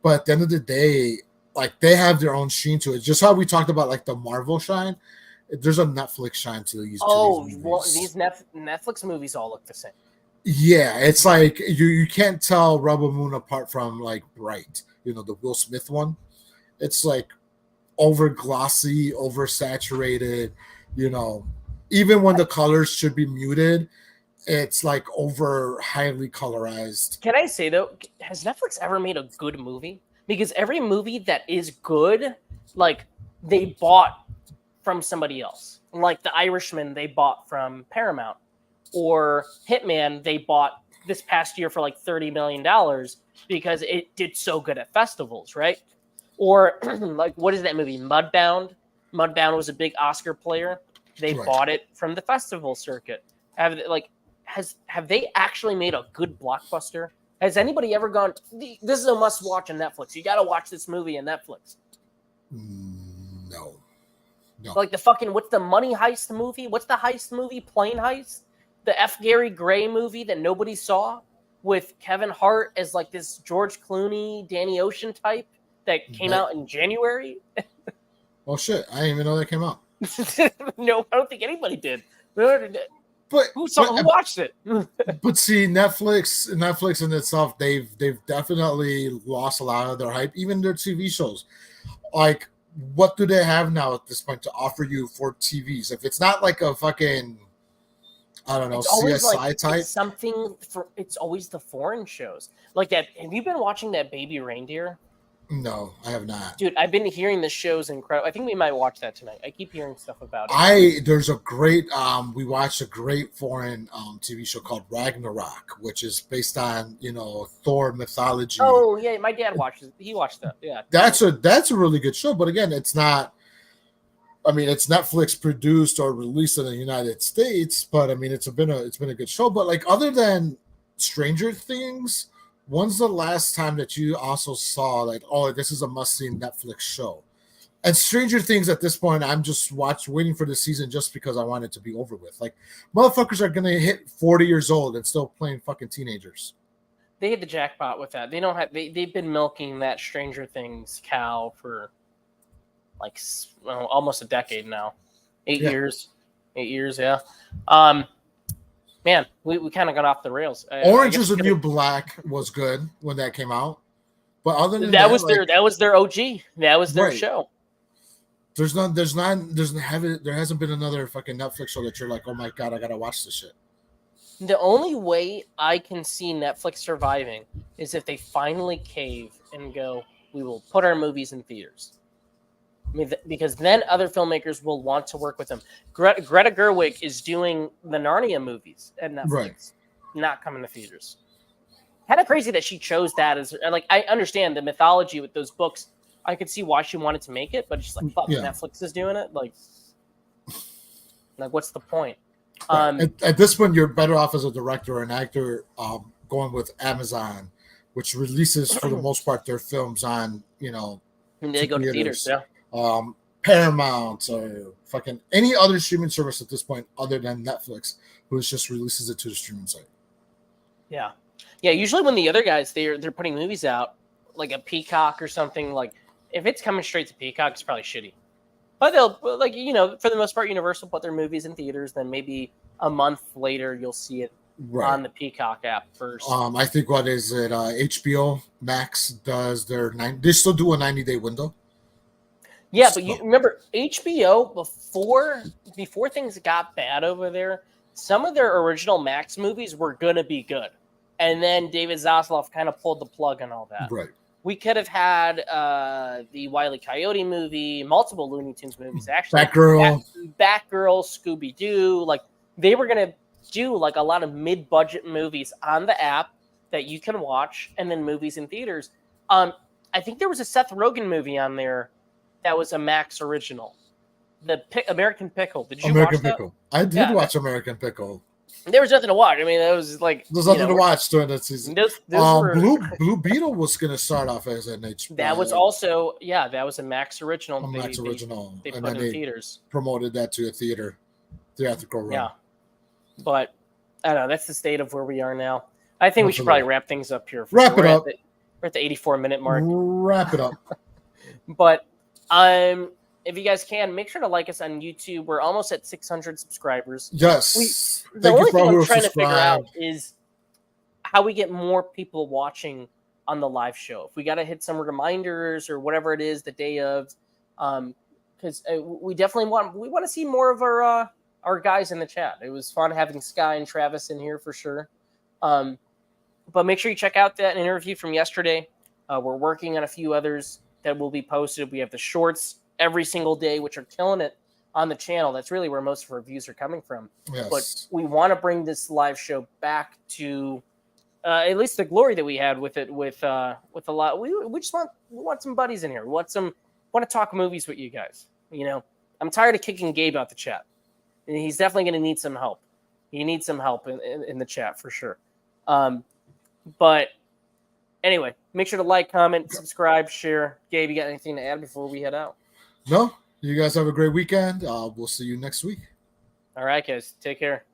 but at the end of the day, like they have their own sheen to it. Just how we talked about like the Marvel shine, there's a Netflix shine to these. These Netflix movies all look the same. Yeah, it's like you can't tell Rebel Moon apart from like Bright, the Will Smith one. It's like over glossy, oversaturated, even when the colors should be muted, it's like over highly colorized. Can I say though, has Netflix ever made a good movie? Because every movie that is good, like they bought from somebody else. Like The Irishman, they bought from Paramount, or Hitman, they bought this past year for like $30 million because it did so good at festivals, right? Or like, what is that movie? Mudbound. Mudbound was a big Oscar player. They Right. bought it from the festival circuit. Have they actually made a good blockbuster? Has anybody ever gone, this is a must watch on Netflix? You got to watch this movie on Netflix. No. Like the fucking, what's the Money Heist movie? What's the heist movie? Plane Heist? The F. Gary Gray movie that nobody saw with Kevin Hart as like this George Clooney, Danny Ocean type that came out in January? Oh shit! I didn't even know that came out. No, I don't think anybody did. But Who watched it? But see, Netflix in itself, they've definitely lost a lot of their hype, even their TV shows. Like, what do they have now at this point to offer you for TVs? If it's not like a fucking, I don't know, CSI type. It's always the foreign shows. Like that. Have you been watching that Baby Reindeer? No, I have not. Dude, I've been hearing this show's incredible. I think we might watch that tonight. I keep hearing stuff about it. There's a great we watched a great foreign TV show called Ragnarok, which is based on, Thor mythology. Oh yeah, my dad watches. He watched that. Yeah, that's a really good show. But again, it's not. I mean, it's Netflix produced or released in the United States, but I mean, it's been a good show. But like, other than Stranger Things, when's the last time that you also saw like, oh, this is a must-see Netflix show? And Stranger Things at this point, I'm just waiting for the season just because I want it to be over with. Like, motherfuckers are gonna hit 40 years old and still playing fucking teenagers. They hit the jackpot with that. They've been milking that Stranger Things cow for like almost a decade now. 8 years. 8 years, yeah. Man, we kind of got off the rails. Orange is the New Black was good when that came out, but other than that was their OG. That was their show. There hasn't been another fucking Netflix show that you're like, oh my god, I gotta watch this shit. The only way I can see Netflix surviving is if they finally cave and go, we will put our movies in theaters. I mean, because then other filmmakers will want to work with them. Greta Gerwig is doing the Narnia movies at Netflix, not coming to theaters. Kind of crazy that she chose that as like. I understand the mythology with those books. I could see why she wanted to make it, but she's like, "Fuck, Netflix is doing it." Like, what's the point? At this point, you're better off as a director or an actor going with Amazon, which releases for the most part their films on And they go to theaters, yeah. Paramount or fucking any other streaming service at this point other than Netflix, who just releases it to the streaming site. Yeah. Usually when the other guys they're putting movies out, like a Peacock or something, like if it's coming straight to Peacock, it's probably shitty. But they'll for the most part, Universal put their movies in theaters. Then maybe a month later, you'll see it on the Peacock app first. I think what is it? HBO Max does they still do a 90-day window. Yeah, but you remember HBO before things got bad over there, some of their original Max movies were gonna be good, and then David Zaslav kind of pulled the plug on all that. Right. We could have had the Wile E. Coyote movie, multiple Looney Tunes movies, actually. Batgirl, Scooby Doo. Like they were gonna do like a lot of mid-budget movies on the app that you can watch, and then movies in theaters. I think there was a Seth Rogen movie on there. That was a Max original. The American Pickle. Did you watch that? Pickle. I did watch American Pickle. There was nothing to watch. I mean, that was like there's nothing to watch during that season. Blue Beetle was going to start off as an HBO. That was also that was a Max original. They and put then in theaters. Promoted that to a theatrical run. Yeah, but I don't know. That's the state of where we are now. I think we should probably wrap things up here. Wrap it up. We're at the 84-minute mark. Wrap it up. But if you guys can, make sure to like us on YouTube. We're almost at 600 subscribers. Yes. The only thing I'm trying to figure out is how we get more people watching on the live show. If we got to hit some reminders or whatever it is the day of, because we definitely want to see more of our our guys in the chat. It was fun having Sky and Travis in here for sure. But make sure you check out that interview from yesterday. We're working on a few others that will be posted. We have the shorts every single day, which are killing it on the channel. That's really where most of our views are coming from. Yes. But we want to bring this live show back to at least the glory that we had with it, with a lot. We just want some buddies in here. We want to talk movies with you guys. You know, I'm tired of kicking Gabe out the chat. And he's definitely going to need some help. He needs some help in the chat for sure. But anyway, make sure to like, comment, subscribe, share. Gabe, you got anything to add before we head out? No, you guys have a great weekend. We'll see you next week. All right, guys. Take care.